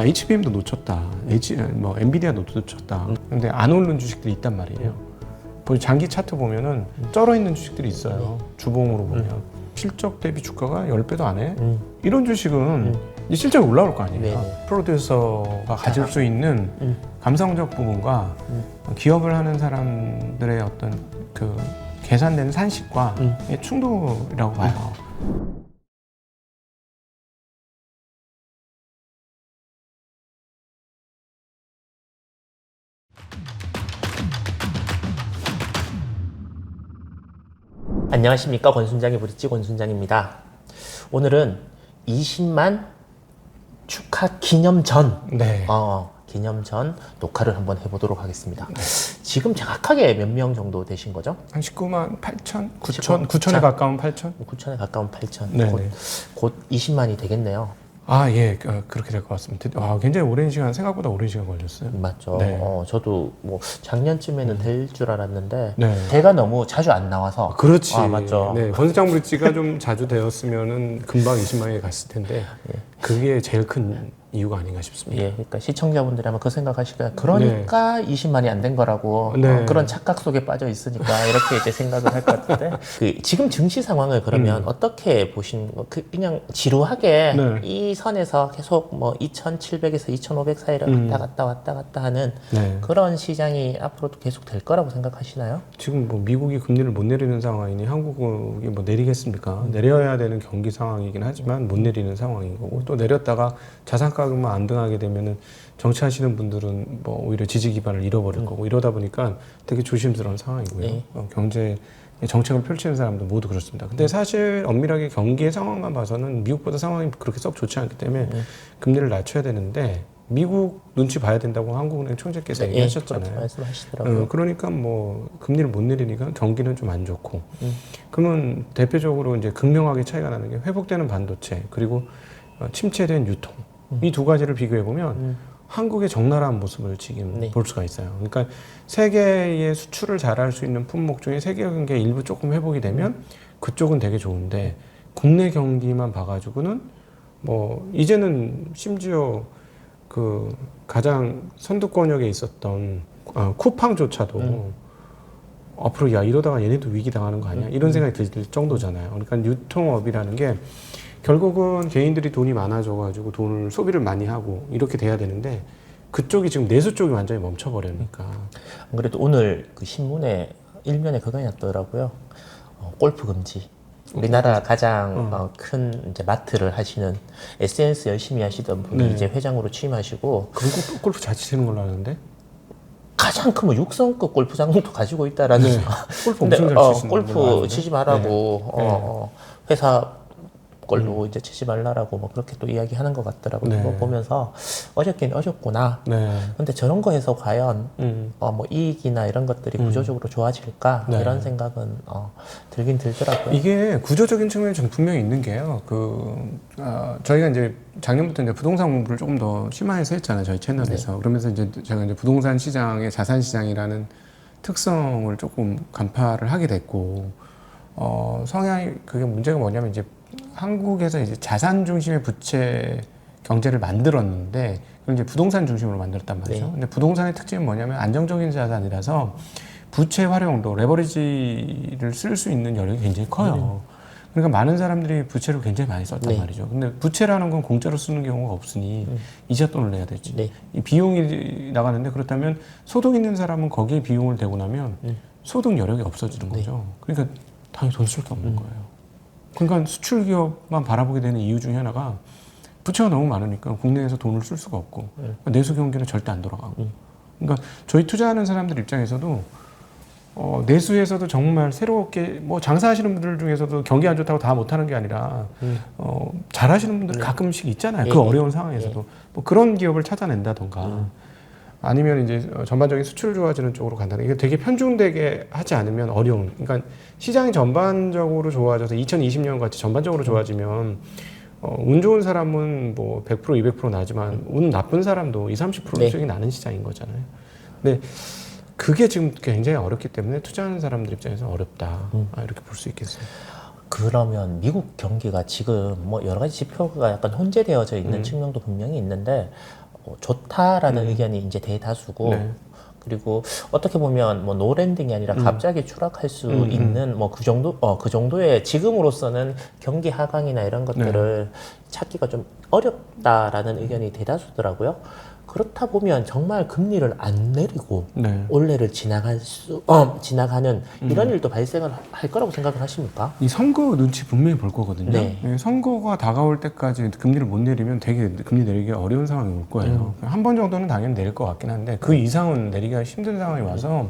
HBM도 놓쳤다. 뭐 엔비디아도 놓쳤다. 근데 안 오르는 주식들이 있단 말이에요. 장기 차트 보면은 쩔어 있는 주식들이 있어요. 주봉으로 보면 실적 대비 주가가 10배도 안 해. 이런 주식은 이 실적이 올라올 거 아니에요. 프로듀서가 가질 수 있는 감성적 부분과 기업을 하는 사람들의 어떤 그 계산된 산식과 충돌이라고 봐요. 안녕하십니까, 권순장의 브릿지 권순장입니다. 오늘은 20만 축하 기념전 기념전 녹화를 한번 해보도록 하겠습니다. 지금 정확하게 몇 명 정도 되신 거죠? 한 19만 8천? 9천에 가까운 8천? 9천에 가까운 8천. 곧 20만이 되겠네요. 예, 그렇게 될 것 같습니다. 굉장히 오랜 시간, 생각보다 오랜 시간 걸렸어요. 맞죠. 네. 저도 뭐 작년쯤에는 될 줄 알았는데 네. 제가 너무 자주 안 나와서. 그렇지. 맞죠. 네, 권수장 브릿지가 좀 자주 되었으면은 금방 20만에 갔을 텐데 그게 제일 큰 이유가 아닌가 싶습니다. 그러니까 시청자분들이 아마 그 생각하실 거예요. 그러니까 20만이 안 된 거라고. 그런 착각 속에 빠져 있으니까 이렇게 이제 생각을 할 것 같은데 지금 증시 상황을 그러면 어떻게 보시는 거? 그냥 지루하게 이 선에서 계속 뭐 2,700에서 2,500 사이를 왔다 갔다 하는 그런 시장이 앞으로도 계속 될 거라고 생각하시나요? 지금 뭐 미국이 금리를 못 내리는 상황이니 한국이 뭐 내리겠습니까? 내려야 되는 경기 상황이긴 하지만 못 내리는 상황인 거고 또 내렸다가 자산 가격만 안 등하게 되면은 정치하시는 분들은 뭐 오히려 지지 기반을 잃어버릴 거고 이러다 보니까 되게 조심스러운 상황이고요. 경제 정책을 펼치는 사람도 모두 그렇습니다. 근데 사실 엄밀하게 경기의 상황만 봐서는 미국보다 상황이 그렇게 썩 좋지 않기 때문에 금리를 낮춰야 되는데 미국 눈치 봐야 된다고 한국은행 총재께서 얘기하셨잖아요. 말씀하시더라고요. 그러니까 뭐 금리를 못 내리니까 경기는 좀 안 좋고 그러면 대표적으로 이제 극명하게 차이가 나는 게 회복되는 반도체 그리고 침체된 유통 이 두 가지를 비교해 보면 한국의 적나라한 모습을 지금 볼 수가 있어요. 그러니까 세계의 수출을 잘할 수 있는 품목 중에 세계 경기가 일부 조금 회복이 되면 그쪽은 되게 좋은데 국내 경기만 봐가지고는 뭐 이제는 심지어 그 가장 선두권역에 있었던 쿠팡조차도 앞으로 이러다가 얘네도 위기 당하는 거 아니야? 이런 생각이 들 정도잖아요. 그러니까 유통업이라는 게 결국은 개인들이 돈이 많아져가지고 돈을 소비를 많이 하고 이렇게 돼야 되는데 그쪽이 지금 내수 쪽이 완전히 멈춰버리니까. 안 그래도 오늘 그 신문에 일면에 그거 났더라고요. 골프 금지. 우리나라 가장 큰 이제 마트를 하시는 SNS 열심히 하시던 분이 이제 회장으로 취임하시고. 그럼 골프 잘 치시는 걸로 아는데? 가장 큰 뭐 육성급 골프장도 가지고 있다라는. 골프 엄청 잘 치시는 골프 치지 말라고 회사 걸로 이제 치지 말라라고 뭐 그렇게 또 이야기하는 것 같더라고요. 그거 보면서 어렵긴 어렵구나. 근데 저런 거에서 과연 뭐 이익이나 이런 것들이 구조적으로 좋아질까 이런 생각은 들긴 들더라고요. 이게 구조적인 측면이 좀 분명히 있는 게요. 저희가 이제 작년부터 이제 부동산 공부를 조금 더 심화해서 했잖아요. 저희 채널에서. 그러면서 이제 제가 이제 부동산 시장의 자산 시장이라는 특성을 조금 간파를 하게 됐고 성향이 그게 문제가 뭐냐면 이제 한국에서 이제 자산 중심의 부채 경제를 만들었는데 그걸 이제 부동산 중심으로 만들었단 말이죠. 근데 부동산의 특징은 뭐냐면 안정적인 자산이라서 부채 활용도 레버리지를 쓸 수 있는 여력이 굉장히 커요. 그러니까 많은 사람들이 부채를 굉장히 많이 썼단 말이죠. 근데 부채라는 건 공짜로 쓰는 경우가 없으니 이자 돈을 내야 되지. 이 비용이 나가는데 그렇다면 소득 있는 사람은 거기에 비용을 대고 나면 소득 여력이 없어지는 거죠. 그러니까 당연히 돈 쓸 게 없는 거예요. 그러니까 수출 기업만 바라보게 되는 이유 중에 하나가 부채가 너무 많으니까 국내에서 돈을 쓸 수가 없고 내수 경기는 절대 안 돌아가고. 그러니까 저희 투자하는 사람들 입장에서도 내수에서도 정말 새롭게 뭐 장사하시는 분들 중에서도 경기 안 좋다고 다 못하는 게 아니라 잘하시는 분들 가끔씩 있잖아요. 그 어려운 상황에서도 뭐 그런 기업을 찾아낸다던가. 아니면 이제 전반적인 수출 좋아지는 쪽으로 간다는 이게 되게 편중되게 하지 않으면 어려운. 그러니까 시장이 전반적으로 좋아져서 2020년 같이 전반적으로 좋아지면 운 좋은 사람은 뭐 100% 200% 나지만 운 나쁜 사람도 20-30% 수익이 나는 시장인 거잖아요. 근데 그게 지금 굉장히 어렵기 때문에 투자하는 사람들 입장에서 어렵다. 이렇게 볼 수 있겠어요. 그러면 미국 경기가 지금 뭐 여러 가지 지표가 약간 혼재되어져 있는 측면도 분명히 있는데 좋다라는 의견이 이제 대다수고 네. 그리고 어떻게 보면 뭐 노랜딩이 아니라 갑자기 추락할 수 있는 뭐 그 정도의 지금으로서는 경기 하강이나 이런 것들을 찾기가 좀 어렵다라는 의견이 대다수더라고요. 그렇다 보면 정말 금리를 안 내리고 올해를 지나가는 이런 일도 발생을 할 거라고 생각을 하십니까? 이 선거 눈치 분명히 볼 거거든요. 네. 선거가 다가올 때까지 금리를 못 내리면 되게 금리 내리기 어려운 상황이 올 거예요. 한 번 정도는 당연히 내릴 것 같긴 한데 그 이상은 내리기가 힘든 상황이 와서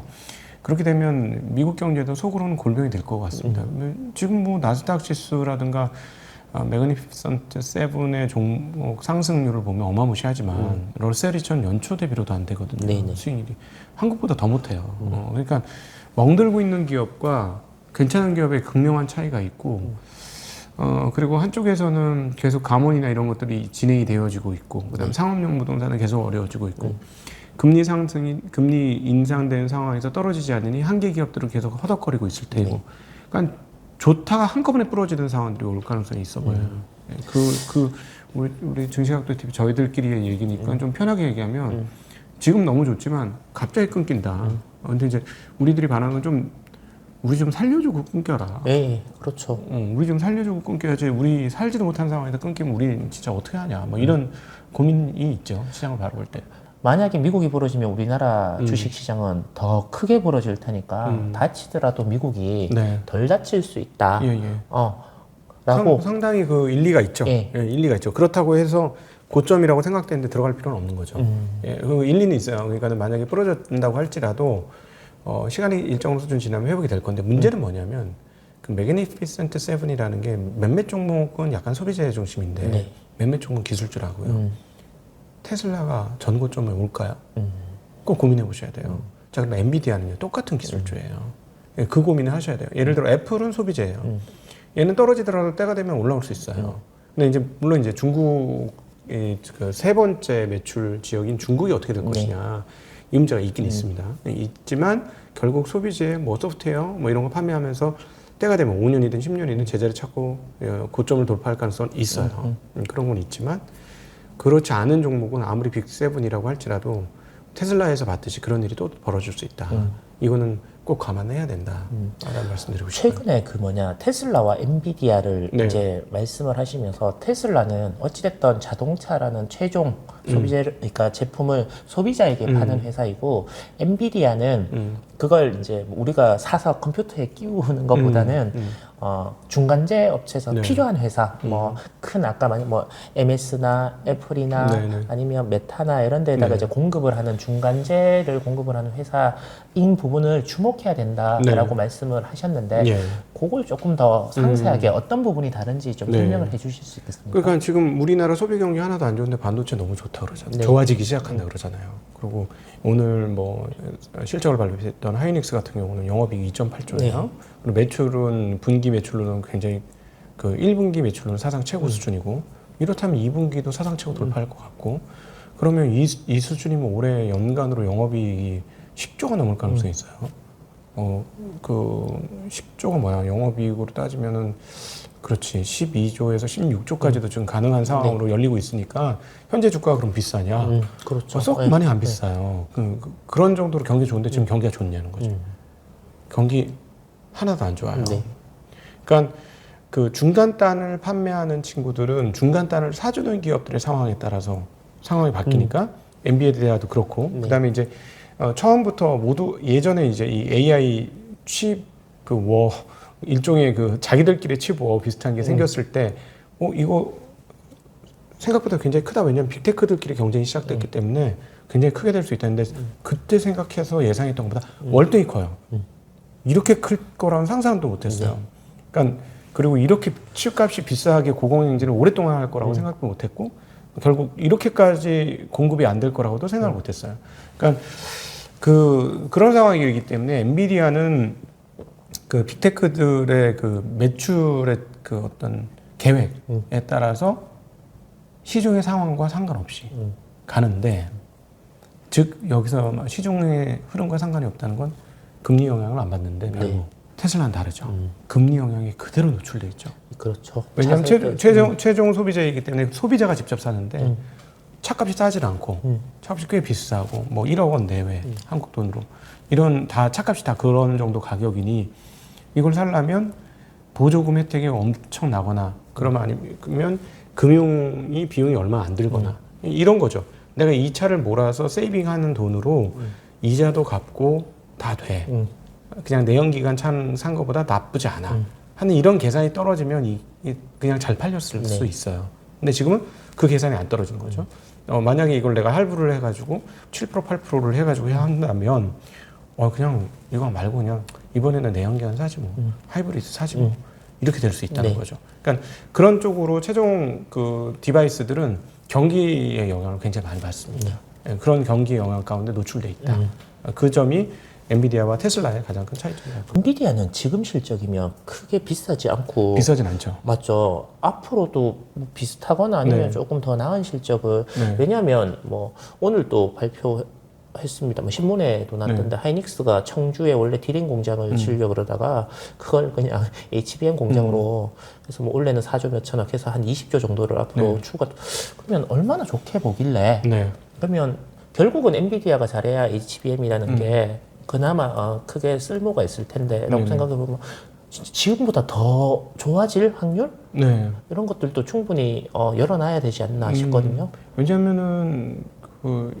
그렇게 되면 미국 경제도 속으로는 골병이 될 것 같습니다. 지금 뭐 나스닥 지수라든가 매그니피선트 세븐의 종목 상승률을 보면 어마무시하지만 러셀 2000 연초 대비로도 안 되거든요. 네네. 수익률이 한국보다 더 못해요. 그러니까 멍들고 있는 기업과 괜찮은 기업의 극명한 차이가 있고 그리고 한쪽에서는 계속 감원이나 이런 것들이 진행이 되어지고 있고 그다음 상업용 부동산은 계속 어려워지고 있고 금리 인상된 상황에서 떨어지지 않으니 한계 기업들은 계속 허덕거리고 있을 테고 그러니까 좋다가 한꺼번에 부러지는 상황들이 올 가능성이 있어 보여요. 우리 증시각도 TV 저희들끼리의 얘기니까 좀 편하게 얘기하면 지금 너무 좋지만 갑자기 끊긴다. 근데 이제 우리들이 바라는 건 좀 우리 좀 살려주고 끊겨라. 네, 그렇죠. 우리 좀 살려주고 끊겨야지. 우리 살지도 못한 상황에서 끊기면 우리 진짜 어떻게 하냐. 뭐 이런 고민이 있죠. 시장을 바라볼 때. 만약에 미국이 벌어지면 우리나라 주식시장은 더 크게 벌어질 테니까 다치더라도 미국이 덜 다칠 수 있다. 라고 상당히 그 일리가 있죠. 일리가 있죠. 그렇다고 해서 고점이라고 생각되는데 들어갈 필요는 없는 거죠. 그 일리는 있어요. 그러니까 만약에 부러진다고 할지라도 시간이 일정 수준 지나면 회복이 될 건데 문제는 뭐냐면 그 매그니피센트 세븐이라는 게 몇몇 종목은 약간 소비재 중심인데 몇몇 종목은 기술주라고요. 테슬라가 전고점에 올까요? 꼭 고민해 보셔야 돼요. 자, 그럼 엔비디아는요, 똑같은 기술주예요. 그 고민을 하셔야 돼요. 예를 들어 애플은 소비재예요. 얘는 떨어지더라도 때가 되면 올라올 수 있어요. 근데 이제 물론 이제 중국의 그 세 번째 매출 지역인 중국이 어떻게 될 것이냐 이 문제가 있긴 있습니다. 있지만 결국 소비재, 뭐 소프트웨어, 뭐 이런 거 판매하면서 때가 되면 5년이든 10년이든 제자리 찾고 고점을 돌파할 가능성은 있어요. 그런 건 있지만. 그렇지 않은 종목은 아무리 빅7이라고 할지라도 테슬라에서 봤듯이 그런 일이 또 벌어질 수 있다. 이거는 꼭 감안해야 된다. 라는 말씀드리고 싶어요. 최근에 테슬라와 엔비디아를 이제 말씀을 하시면서 테슬라는 어찌됐든 자동차라는 최종 그러니까 제품을 소비자에게 파는 회사이고 엔비디아는 그걸 이제 우리가 사서 컴퓨터에 끼우는 것보다는 중간재 업체에서 필요한 회사, 뭐 큰 아까 뭐 MS나 애플이나 아니면 메타나 이런 데다가 이제 공급을 하는 중간재를 공급을 하는 회사인 부분을 주목해야 된다라고 말씀을 하셨는데 그걸 조금 더 상세하게 어떤 부분이 다른지 좀 설명을 해주실 수 있겠습니까? 그러니까 지금 우리나라 소비 경기 하나도 안 좋은데 반도체 너무 좋다 그러잖아요. 좋아지기 시작한다 그러잖아요. 그리고 오늘 뭐 실적을 발표했던 하이닉스 같은 경우는 영업이익 2.8조예요. 그리고 매출은 분기 매출로는 굉장히 그 1분기 매출로는 사상 최고 수준이고 이렇다면 2분기도 사상 최고 돌파할 것 같고 그러면 이 수준이면 올해 연간으로 영업이익이 10조가 넘을 가능성이 있어요. 그 10조가 뭐야? 영업이익으로 따지면은 그렇지 12조에서 16조까지도 지금 가능한 상황으로 열리고 있으니까 현재 주가가 그럼 비싸냐? 그렇죠. 썩 많이 안 비싸요. 그런 정도로 경기 좋은데 지금 경기가 좋냐는 거죠. 경기 하나도 안 좋아요. 그러니까 그 중간단을 판매하는 친구들은 중간단을 사주는 기업들의 상황에 따라서 상황이 바뀌니까 엔비디아도 그렇고 그다음에 이제 처음부터 모두 예전에 이제 이 AI 칩 일종의 그 자기들끼리 칩워 비슷한 게 생겼을 때 이거 생각보다 굉장히 크다. 왜냐면 빅테크들끼리 경쟁이 시작됐기 때문에 굉장히 크게 될 수 있다는데 그때 생각해서 예상했던 것보다 월등히 커요. 이렇게 클 거라는 상상도 못했어요. 그러니까 그리고 이렇게 칩값이 비싸게 고공행진을 오랫동안 할 거라고 생각도 못했고 결국 이렇게까지 공급이 안 될 거라고도 생각을 못했어요. 그러니까 그런 상황이기 때문에 엔비디아는 그 빅테크들의 그 매출의 그 어떤 계획에 따라서 시중의 상황과 상관없이 가는데 즉 여기서 시중의 흐름과 상관이 없다는 건 금리 영향을 안 받는데 별로 테슬라는 다르죠. 금리 영향이 그대로 노출돼 있죠. 그렇죠. 왜냐하면 최종 소비자이기 때문에 소비자가 직접 사는데 차값이 싸질 않고 차값이 꽤 비싸고 뭐 1억 원 내외 한국 돈으로 이런 다 차값이 다 그런 정도 가격이니 이걸 살려면 보조금 혜택이 엄청 나거나 그러면 아니면 금융이 비용이 얼마 안 들거나 이런 거죠. 내가 이 차를 몰아서 세이빙하는 돈으로 이자도 갚고 다 돼. 그냥 내연기관 차 산 거보다 나쁘지 않아. 하는 이런 계산이 떨어지면 그냥 잘 팔렸을 수 있어요. 근데 지금은 그 계산이 안 떨어진 거죠. 만약에 이걸 내가 할부를 해가지고 7% 8%를 해가지고 해야 한다면 그냥 이거 말고 그냥 이번에는 내연기관 사지 뭐 하이브리드 사지 뭐 이렇게 될 수 있다는 거죠. 그러니까 그런 쪽으로 최종 그 디바이스들은 경기의 영향을 굉장히 많이 받습니다. 그런 경기의 영향 가운데 노출돼 있다. 그 점이 엔비디아와 테슬라의 가장 큰 차이점이에요. 엔비디아는 지금 실적이면 크게 비싸지 않고 비싸진 않죠. 맞죠. 앞으로도 뭐 비슷하거나 아니면 조금 더 나은 실적을 왜냐하면 뭐 오늘 또 발표했습니다. 뭐 신문에도 났던데 하이닉스가 청주에 원래 디램 공장을 지으려고 그러다가 그걸 그냥 HBM 공장으로 그래서 뭐 원래는 4조 몇천억 해서 한 20조 정도를 앞으로 추가. 그러면 얼마나 좋게 보길래? 그러면 결국은 엔비디아가 잘해야 HBM이라는 게 그나마 크게 쓸모가 있을 텐데라고 생각해보면 지금보다 더 좋아질 확률? 이런 것들도 충분히 열어놔야 되지 않나 싶거든요. 왜냐하면은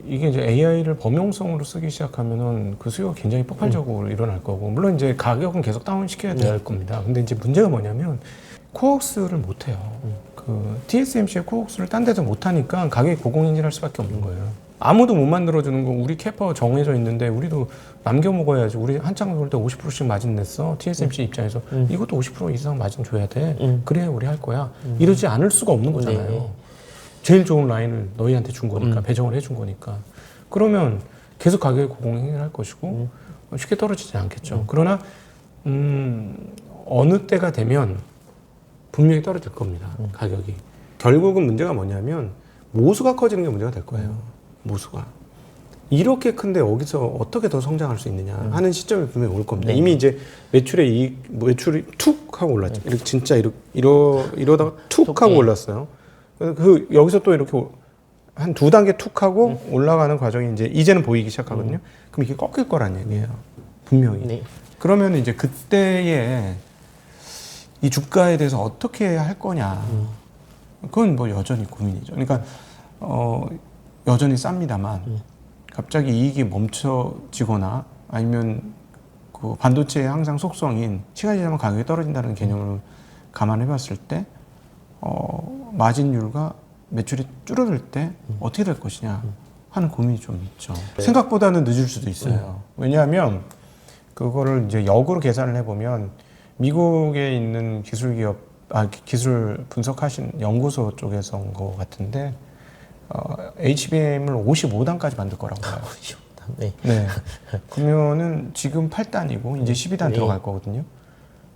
이게 이제 AI를 범용성으로 쓰기 시작하면은 그 수요가 굉장히 폭발적으로 일어날 거고 물론 이제 가격은 계속 다운시켜야 될 겁니다. 근데 이제 문제가 뭐냐면 코어스를 못 해요. 그 TSMC의 코어스를 딴 데서 못 하니까 가격이 고공행진할 수밖에 없는 거예요. 아무도 못 만들어주는 거 우리 캐파 정해져 있는데 우리도 남겨 먹어야지. 우리 한창 볼 때 50%씩 마진 냈어. TSMC 입장에서 이것도 50% 이상 마진 줘야 돼. 그래야 우리 할 거야. 이러지 않을 수가 없는 거잖아요. 제일 좋은 라인을 너희한테 준 거니까 배정을 해준 거니까. 그러면 계속 가격이 고공행진할 것이고 쉽게 떨어지지 않겠죠. 그러나 어느 때가 되면 분명히 떨어질 겁니다. 가격이. 결국은 문제가 뭐냐면 모수가 커지는 게 문제가 될 거예요. 모수가 이렇게 큰데 여기서 어떻게 더 성장할 수 있느냐 하는 시점이 분명히 올 겁니다. 이미 이제 매출이 툭 하고 올랐죠. 이렇게 진짜 이러다가 툭 하고 올랐어요. 그 여기서 또 이렇게 한 2단계 툭 하고 올라가는 과정이 이제는 보이기 시작하거든요. 그럼 이게 꺾일 거란 얘기예요. 분명히. 그러면 이제 그때에 이 주가에 대해서 어떻게 할 거냐. 그건 뭐 여전히 고민이죠. 그러니까 여전히 쌉니다만 갑자기 이익이 멈춰지거나 아니면 그 반도체의 항상 속성인 시간이 지나면 가격이 떨어진다는 개념을 감안해 봤을 때 마진율과 매출이 줄어들 때 어떻게 될 것이냐 하는 고민이 좀 있죠. 생각보다는 늦을 수도 있어요. 왜냐하면 그거를 이제 역으로 계산을 해보면 미국에 있는 기술 분석하신 연구소 쪽에서 온 것 같은데 HBM을 55단까지 만들 거라고 봐요. 네. 그러면은 지금 8단이고 이제 12단 들어갈 거거든요.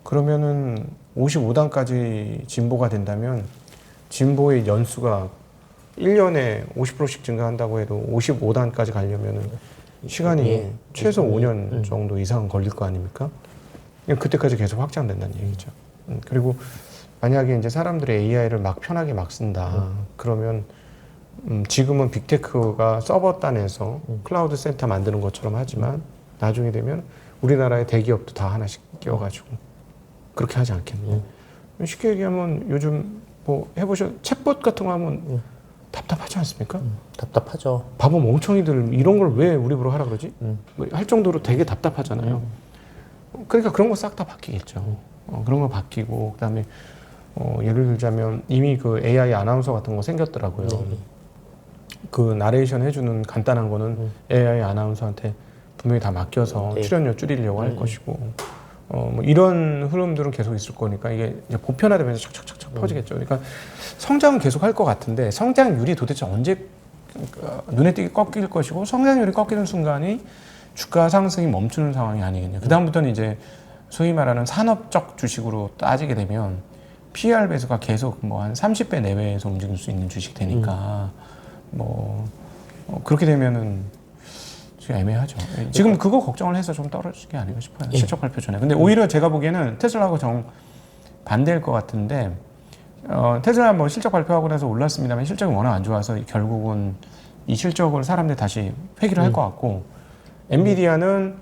그러면은 55단까지 진보가 된다면 진보의 연수가 1년에 50%씩 증가한다고 해도 55단까지 가려면은 시간이 최소 5년 정도 이상 걸릴 거 아닙니까? 그때까지 계속 확장된다는 얘기죠. 그리고 만약에 이제 사람들이 AI를 막 편하게 막 쓴다. 그러면 지금은 빅테크가 서버단에서 클라우드 센터 만드는 것처럼 하지만 나중에 되면 우리나라의 대기업도 다 하나씩 끼워가지고 그렇게 하지 않겠나요? 쉽게 얘기하면 요즘 뭐 챗봇 같은 거 하면 답답하지 않습니까? 답답하죠. 바보 멍청이들 이런 걸 왜 우리 보러 하라 그러지? 뭐할 정도로 되게 답답하잖아요. 그러니까 그런 거 싹 다 바뀌겠죠. 그런 거 바뀌고 그다음에 예를 들자면 이미 그 AI 아나운서 같은 거 생겼더라고요. 그 나레이션 해주는 간단한 거는 AI 아나운서한테 분명히 다 맡겨서 출연료 줄이려고 할 것이고 뭐 이런 흐름들은 계속 있을 거니까 이게 이제 보편화되면서 착착착착 퍼지겠죠. 그러니까 성장은 계속 할 것 같은데 성장률이 도대체 언제 눈에 띄게 꺾일 것이고 성장률이 꺾이는 순간이 주가 상승이 멈추는 상황이 아니겠냐. 그다음부터는 이제 소위 말하는 산업적 주식으로 따지게 되면 PER 배수가 계속 뭐 한 30배 내외에서 움직일 수 있는 주식 되니까 뭐 그렇게 되면은 지금 애매하죠. 지금 그거 걱정을 해서 좀 떨어지는 게 아닌가 싶어요. 실적 발표 전에. 근데 오히려 제가 보기에는 테슬라하고 정 반대일 것 같은데 테슬라 뭐 실적 발표하고 나서 올랐습니다만 실적이 워낙 안 좋아서 결국은 이 실적을 사람들이 다시 회귀를 할 것 같고 엔비디아는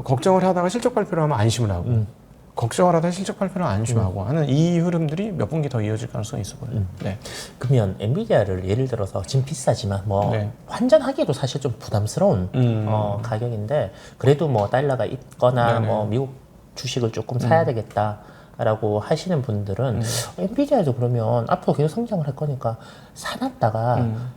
걱정을 하다가 실적 발표를 하면 안심을 하고 걱정을 하다가 실적 발표를 안심하고 하는 이 흐름들이 몇 분기 더 이어질 가능성이 있어 보여요. 네. 그러면 엔비디아를 예를 들어서 지금 비싸지만 뭐 네. 환전하기도 사실 좀 부담스러운 가격인데 그래도 뭐 달러가 있거나 네네. 뭐 미국 주식을 조금 사야 되겠다라고 하시는 분들은 엔비디아도 그러면 앞으로 계속 성장을 할 거니까 사놨다가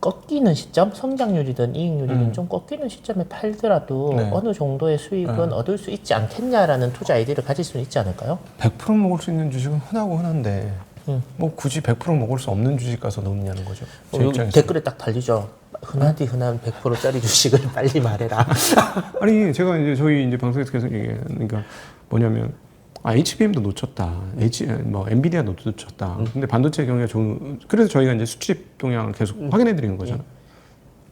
꺾이는 시점, 성장률이든 이익률이든 좀 꺾이는 시점에 팔더라도 네. 어느 정도의 수익은 얻을 수 있지 않겠냐라는 투자 아이디어를 가질 수는 있지 않을까요? 100% 먹을 수 있는 주식은 흔하고 흔한데 뭐 굳이 100% 먹을 수 없는 주식 가서 넣느냐는 거죠. 제 입장에서. 댓글에 딱 달리죠. 흔하디 흔한 100%짜리 주식을 빨리 말해라. 아니 제가 이제 저희 이제 방송에서 계속 얘기해요. 그러니까 뭐냐면 HBM도 놓쳤다. 뭐 엔비디아도 놓쳤다. 근데 반도체 경기가 좋은. 그래서 저희가 이제 수출 동향을 계속 확인해 드리는 거잖아요.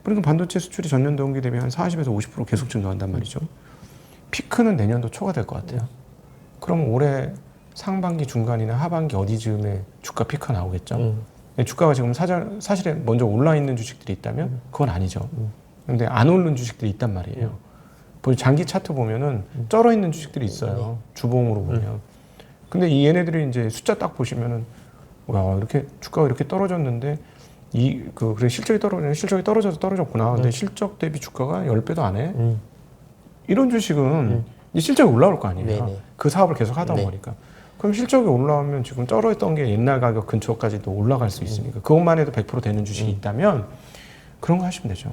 그러니까 반도체 수출이 전년 동기 대비 한 40에서 50% 계속 증가한단 말이죠. 피크는 내년도 초가 될 것 같아요. 그럼 올해 상반기 중간이나 하반기 어디쯤에 주가 피크가 나오겠죠. 주가가 지금 사실에 먼저 올라 있는 주식들이 있다면 그건 아니죠. 근데 안 오른 주식들이 있단 말이에요. 장기 차트 보면은 쩔어 있는 주식들이 있어요. 주봉으로 보면. 근데 이 얘네들이 이제 숫자 딱 보시면은 와 이렇게 주가가 이렇게 떨어졌는데 그래 실적이 떨어졌구나. 근데 실적 대비 주가가 10배도 안 해. 이런 주식은 이 실적이 올라올 거 아니에요. 네네. 그 사업을 계속 하다 보니까. 그럼 실적이 올라오면 지금 쩔어있던 게 옛날 가격 근처까지도 올라갈 수 있으니까 그것만 해도 100% 되는 주식이 있다면 그런 거 하시면 되죠.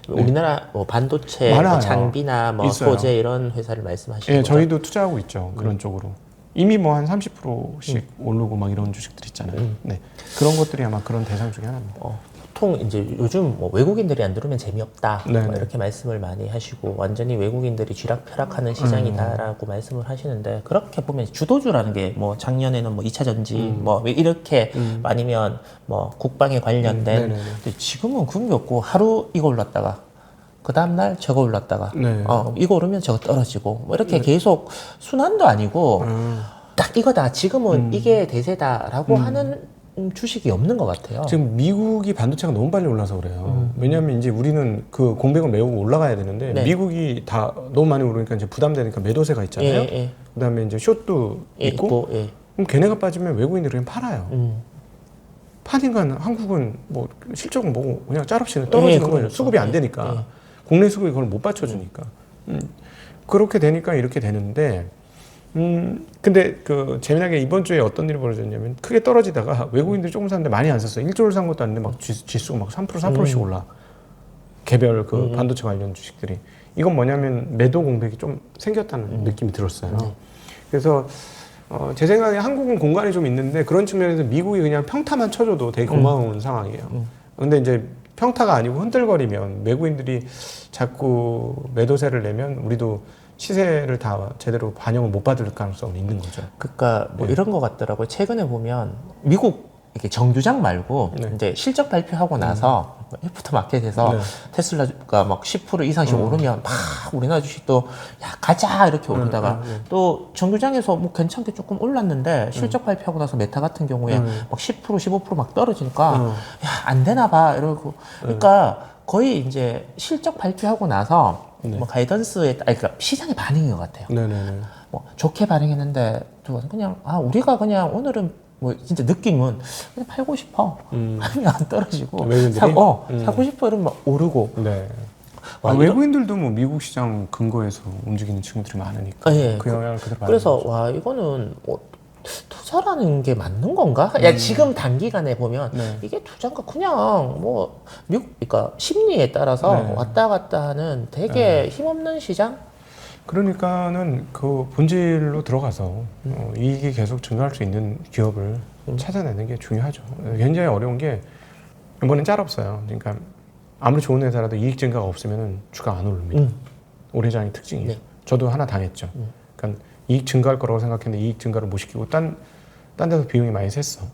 우리나라 뭐 반도체, 많아요. 뭐 장비나 뭐 있어요. 소재 이런 회사를 말씀하시는 예, 거죠? 저희도 투자하고 있죠. 그런 쪽으로. 이미 뭐 한 30%씩 오르고 막 이런 주식들 있잖아요. 네. 그런 것들이 아마 그런 대상 중에 하나입니다. 보통 이제 요즘 뭐 외국인들이 안 들어오면 재미없다 네네. 뭐 이렇게 말씀을 많이 하시고 완전히 외국인들이 쥐락펴락하는 시장이다라고 말씀을 하시는데 그렇게 보면 주도주라는 게 뭐 작년에는 뭐 2차 전지 뭐 이렇게 아니면 뭐 국방에 관련된 네네네. 근데 지금은 그런 게 없고 하루 이거 올랐다가 그 다음날 저거 올랐다가 네. 이거 오르면 저거 떨어지고 뭐 이렇게 계속 순환도 아니고 딱 이거다 지금은 이게 대세다라고 하는 주식이 없는 것 같아요. 지금 미국이 반도체가 너무 빨리 올라서 그래요. 왜냐하면 이제 우리는 그 공백을 메우고 올라가야 되는데 네. 미국이 다 너무 많이 오르니까 이제 부담되니까 매도세가 있잖아요. 예. 그다음에 이제 숏도 있고 예. 그럼 걔네가 빠지면 외국인들이 그냥 팔아요. 파니까 한국은 뭐 실적은 뭐고 그냥 짤없이 떨어지는 거예요. 그러니까. 수급이 안 되니까 국내 수급이 그걸 못 받쳐주니까 그렇게 되니까 이렇게 되는데 근데 그 재미나게 이번 주에 어떤 일이 벌어졌냐면 크게 떨어지다가 외국인들이 조금 샀는데 많이 안 샀어요. 1조를 산 것도 아닌데 막 지수가 막 3% 4%씩 올라. 개별 그 반도체 관련 주식들이. 이건 뭐냐면 매도 공백이 좀 생겼다는 느낌이 들었어요. 그래서 제 생각에 한국은 공간이 좀 있는데 그런 측면에서 미국이 그냥 평타만 쳐줘도 되게 고마운 상황이에요. 근데 이제 평타가 아니고 흔들거리면 외국인들이 자꾸 매도세를 내면 우리도 시세를 다 제대로 반영을 못 받을 가능성은 있는 거죠. 그러니까 뭐 이런 것 같더라고요. 최근에 보면 미국 이렇게 정규장 말고 이제 실적 발표하고 나서 애프터 마켓에서 테슬라가 막 10% 이상씩 오르면 막 우리나라 주식도 야 가자 이렇게 오르다가 또 정규장에서 뭐 괜찮게 조금 올랐는데 실적 발표하고 나서 메타 같은 경우에 막 10% 15% 막 떨어지니까 야 안 되나 봐 이러고 그러니까 거의 이제 실적 발표하고 나서 뭐 가이던스에 그러니까 시장의 반응인 것 같아요. 네네네. 뭐 좋게 반응했는데 그냥 우리가 그냥 오늘은 뭐 진짜 느낌은 그냥 팔고 싶어 하면 안 떨어지고 외국인들이? 사고 싶어 이러면 막 오르고 네. 와, 외국인들도 뭐 미국 시장 근거에서 움직이는 친구들이 많으니까 그 영향을 그대로 받는 그래서 거죠. 와 이거는 투자라는 게 맞는 건가? 야 지금 단기간에 보면 이게 투자인가 그냥 뭐 미국 그러니까 심리에 따라서 왔다 갔다 하는 되게 힘없는 시장? 그러니까는 그 본질로 들어가서 이익이 계속 증가할 수 있는 기업을 찾아내는 게 중요하죠. 굉장히 어려운 게 이번엔 짤 없어요. 그러니까 아무리 좋은 회사라도 이익 증가가 없으면 주가 안 오릅니다. 올해 장의 특징이에요. 저도 하나 당했죠. 그러니까 이익 증가할 거라고 생각했는데 이익 증가를 못 시키고 딴 데서 비용이 많이 샜어.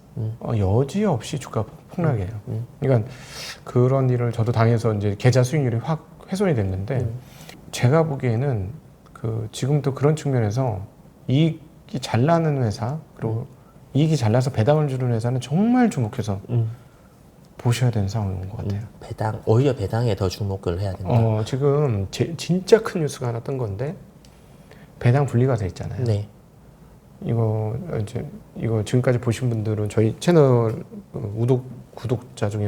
여지없이 주가 폭락해요. 그러니까 그런 일을 저도 당해서 이제 계좌 수익률이 확 훼손이 됐는데 제가 보기에는 지금도 그런 측면에서 이익이 잘 나는 회사 그리고 이익이 잘 나서 배당을 주는 회사는 정말 주목해서 보셔야 되는 상황인 것 같아요. 오히려 배당에 더 주목을 해야 된다. 지금 진짜 큰 뉴스가 하나 뜬 건데 배당 분리과세 있잖아요. 네. 이거 지금까지 보신 분들은 저희 채널 구독자 중에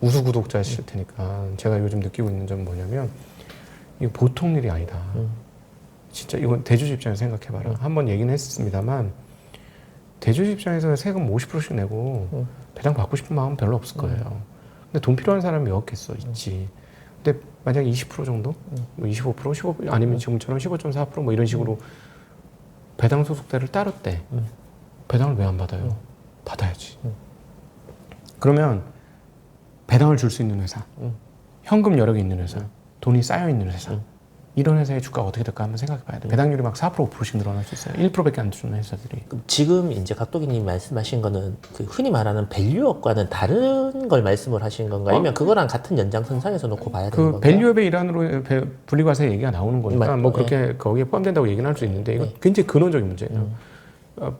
우수 구독자실 테니까 제가 요즘 느끼고 있는 점은 뭐냐면 이거 보통 일이 아니다. 진짜 이건 대주주 입장에서 생각해봐라. 한번 얘기는 했습니다만 대주주 입장에서 세금 50%씩 내고 배당 받고 싶은 마음은 별로 없을 거예요. 근데 돈 필요한 사람이 몇 겠어? 있지. 근데 만약에 20% 정도? 뭐 25%? 15% 아니면 지금처럼 15.4% 이런 식으로 배당 소득세를 따로 떼. 배당을 왜 안 받아요? 받아야지. 그러면 배당을 줄 수 있는 회사, 현금 여력이 있는 회사, 돈이 쌓여 있는 회사, 이런 회사의 주가가 어떻게 될까 한번 생각해 봐야 돼. 배당률이 막 4%, 5%씩 늘어날 수 있어요. 1%밖에 안 주는 회사들이. 지금 이제 각도기님 말씀하신 거는 그 흔히 말하는 밸류업과는 다른 걸 말씀을 하시는 건가요? 아니면 그거랑 같은 연장선상에서 놓고 봐야 되는 건가요? 밸류업의 일환으로 분리과세 얘기가 나오는 거니까 뭐 그렇게 거기에 포함된다고 얘기는 할 수 있는데 이건 굉장히 근원적인 문제예요.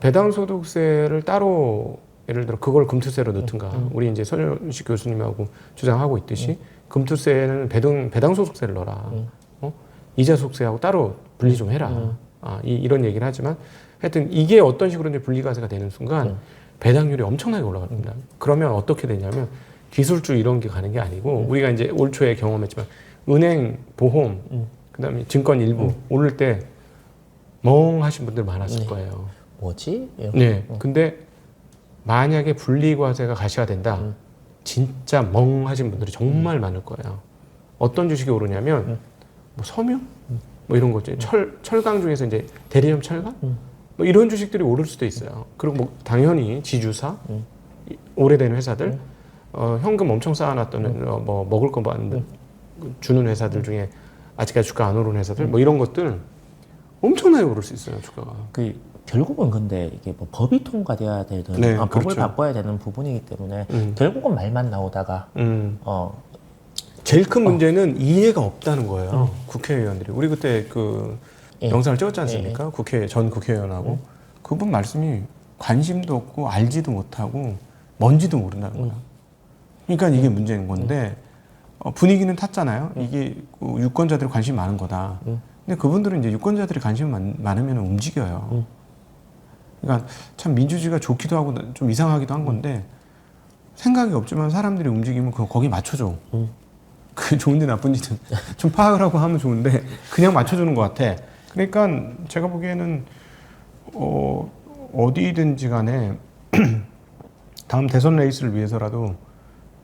배당소득세를 따로 예를 들어 그걸 금투세로 넣든가 우리 이제 손현식 교수님하고 주장하고 있듯이 금투세는 배당소득세를 넣어라. 이자 소득세하고 따로 분리 좀 해라. 이런 얘기를 하지만 하여튼 이게 어떤 식으로 이제 분리과세가 되는 순간 배당률이 엄청나게 올라갈 겁니다. 그러면 어떻게 되냐면 기술주 이런 게 가는 게 아니고 우리가 이제 올 초에 경험했지만 은행, 보험, 그다음에 증권 일부 오를 때 멍하신 분들 많았을 거예요. 뭐지? 네. 근데 만약에 분리과세가 가시가 된다. 진짜 멍하신 분들이 정말 많을 거예요. 어떤 주식이 오르냐면 뭐 섬유? 뭐 이런 거지. 철강 중에서 이제 대리점 철강? 뭐 이런 주식들이 오를 수도 있어요. 그리고 뭐 당연히 지주사, 오래된 회사들, 현금 엄청 쌓아놨던 뭐 먹을 거 주는 회사들 중에 아직까지 주가 안 오른 회사들, 뭐 이런 것들 엄청나게 오를 수 있어요, 주가가. 결국은 근데 이게 뭐 법이 통과돼야 되든 네, 법을 그렇죠. 바꿔야 되는 부분이기 때문에 결국은 말만 나오다가 제일 큰 문제는 이해가 없다는 거예요. 국회의원들이. 우리 그때 영상을 찍었지 않습니까? 전 국회의원하고. 그분 말씀이 관심도 없고 알지도 못하고 뭔지도 모른다는 거예요. 그러니까 이게 문제인 건데 분위기는 탔잖아요. 이게 유권자들이 관심이 많은 거다. 근데 그분들은 이제 유권자들이 관심이 많으면 움직여요. 그러니까 참 민주주의가 좋기도 하고 좀 이상하기도 한 건데 생각이 없지만 사람들이 움직이면 거기 맞춰줘. 그게 좋은지 나쁜지는 좀 파악을 하고 하면 좋은데 그냥 맞춰주는 것 같아. 그러니까 제가 보기에는 어디든지 간에 다음 대선 레이스를 위해서라도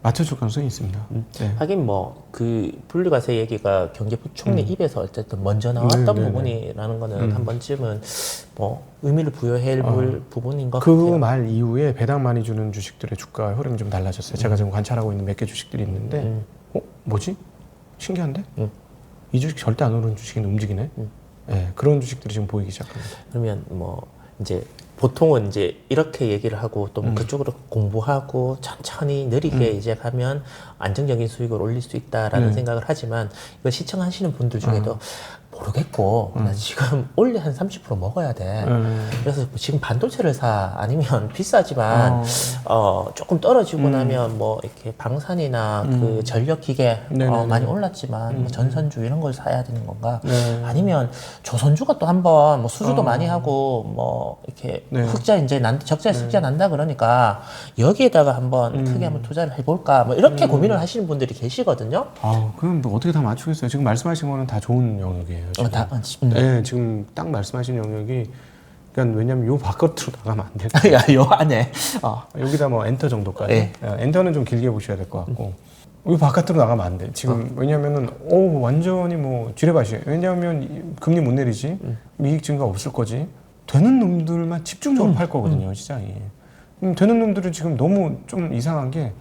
맞춰줄 가능성이 있습니다. 네. 하긴 뭐 그 분리과세 얘기가 경제부총리 입에서 어쨌든 먼저 나왔던 부분이라는 거는 한 번쯤은 뭐 의미를 부여해야 할 부분인 것 같아요. 그 말 이후에 배당 많이 주는 주식들의 주가 흐름이 좀 달라졌어요. 제가 지금 관찰하고 있는 몇 개 주식들이 있는데 뭐지? 신기한데? 이 주식 절대 안 오르는 주식이 움직이네? 네, 그런 주식들이 지금 보이기 시작합니다. 그러면 뭐 이제 보통은 이제 이렇게 얘기를 하고 또 그쪽으로 공부하고 천천히 느리게 이제 가면 안정적인 수익을 올릴 수 있다라는 생각을 하지만 이거 시청하시는 분들 중에도 모르겠고 나 지금 원래 한 30% 먹어야 돼. 그래서 지금 반도체를 사 아니면 비싸지만 조금 떨어지고 나면 뭐 이렇게 방산이나 그 전력 기계 많이 올랐지만 뭐 전선주 이런 걸 사야 되는 건가? 아니면 조선주가 또 한번 뭐 수주도 많이 하고 뭐 이렇게 흑자 이제 적자 흑자 난다 그러니까 여기에다가 한번 크게 한번 투자를 해볼까? 뭐 이렇게 고민을 하시는 분들이 계시거든요. 그럼 뭐 어떻게 다 맞추겠어요? 지금 말씀하신 거는 다 좋은 영역이에요. 지금. 네, 지금 딱 말씀하신 영역이 그러니까 왜냐면 요 바깥으로 나가면 안 돼요. 야, 요 안에 여기다 뭐 엔터 정도까지. 네. 엔터는 좀 길게 보셔야 될 것 같고 요 바깥으로 나가면 안 돼. 지금 왜냐면은 완전히 뭐 지뢰밭이에요. 왜냐하면 금리 못 내리지, 이익 증가 없을 거지. 되는 놈들만 집중적으로 팔 거거든요, 시장이. 되는 놈들은 지금 너무 좀 이상한 게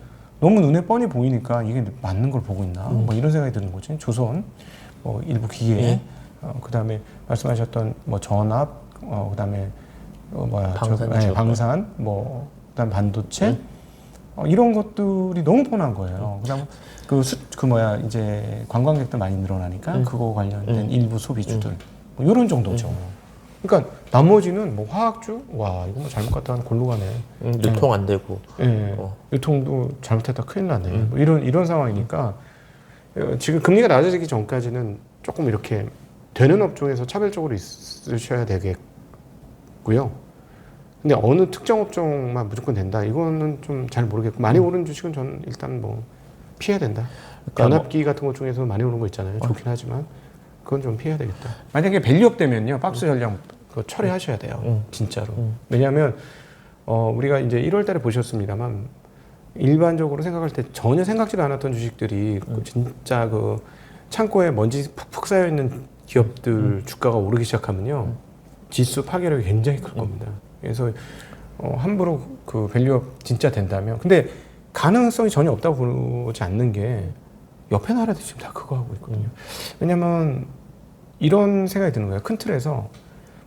너무 눈에 뻔히 보이니까 이게 맞는 걸 보고 있나? 뭐 이런 생각이 드는 거지. 조선, 뭐 일부 기계, 그다음에 말씀하셨던 뭐 전압, 그다음에 방산, 뭐 그다음 반도체, 이런 것들이 너무 뻔한 거예요. 그다음 이제 관광객들 많이 늘어나니까 그거 관련된 일부 소비주들, 뭐 이런 정도죠. 그러니까 나머지는 뭐 화학주, 와 이거 뭐 잘못 갔다 한 골로 가네. 유통 안 되고. 예, 유통도 잘못했다 큰일 나네. 뭐 이런 상황이니까 지금 금리가 낮아지기 전까지는 조금 이렇게 되는 업종에서 차별적으로 있으셔야 되겠고요. 근데 어느 특정 업종만 무조건 된다. 이거는 좀 잘 모르겠고 많이 오른 주식은 저는 일단 뭐 피해야 된다. 그러니까 변압기 같은 것 중에서 많이 오른 거 있잖아요. 좋긴 하지만 그건 좀 피해야 되겠다. 만약에 밸류업 되면요, 박스 전량 그거 처리하셔야 돼요. 진짜로. 왜냐하면 우리가 이제 1월달에 보셨습니다만 일반적으로 생각할 때 전혀 생각지도 않았던 주식들이 진짜 그 창고에 먼지 푹푹 쌓여 있는 기업들 주가가 오르기 시작하면요, 지수 파괴력이 굉장히 클 겁니다. 그래서 함부로 그 밸류업 진짜 된다면, 근데 가능성이 전혀 없다고 보지 않는 게 옆에 나라들이 지금 다 그거 하고 있거든요. 왜냐면 이런 생각이 드는 거예요. 큰 틀에서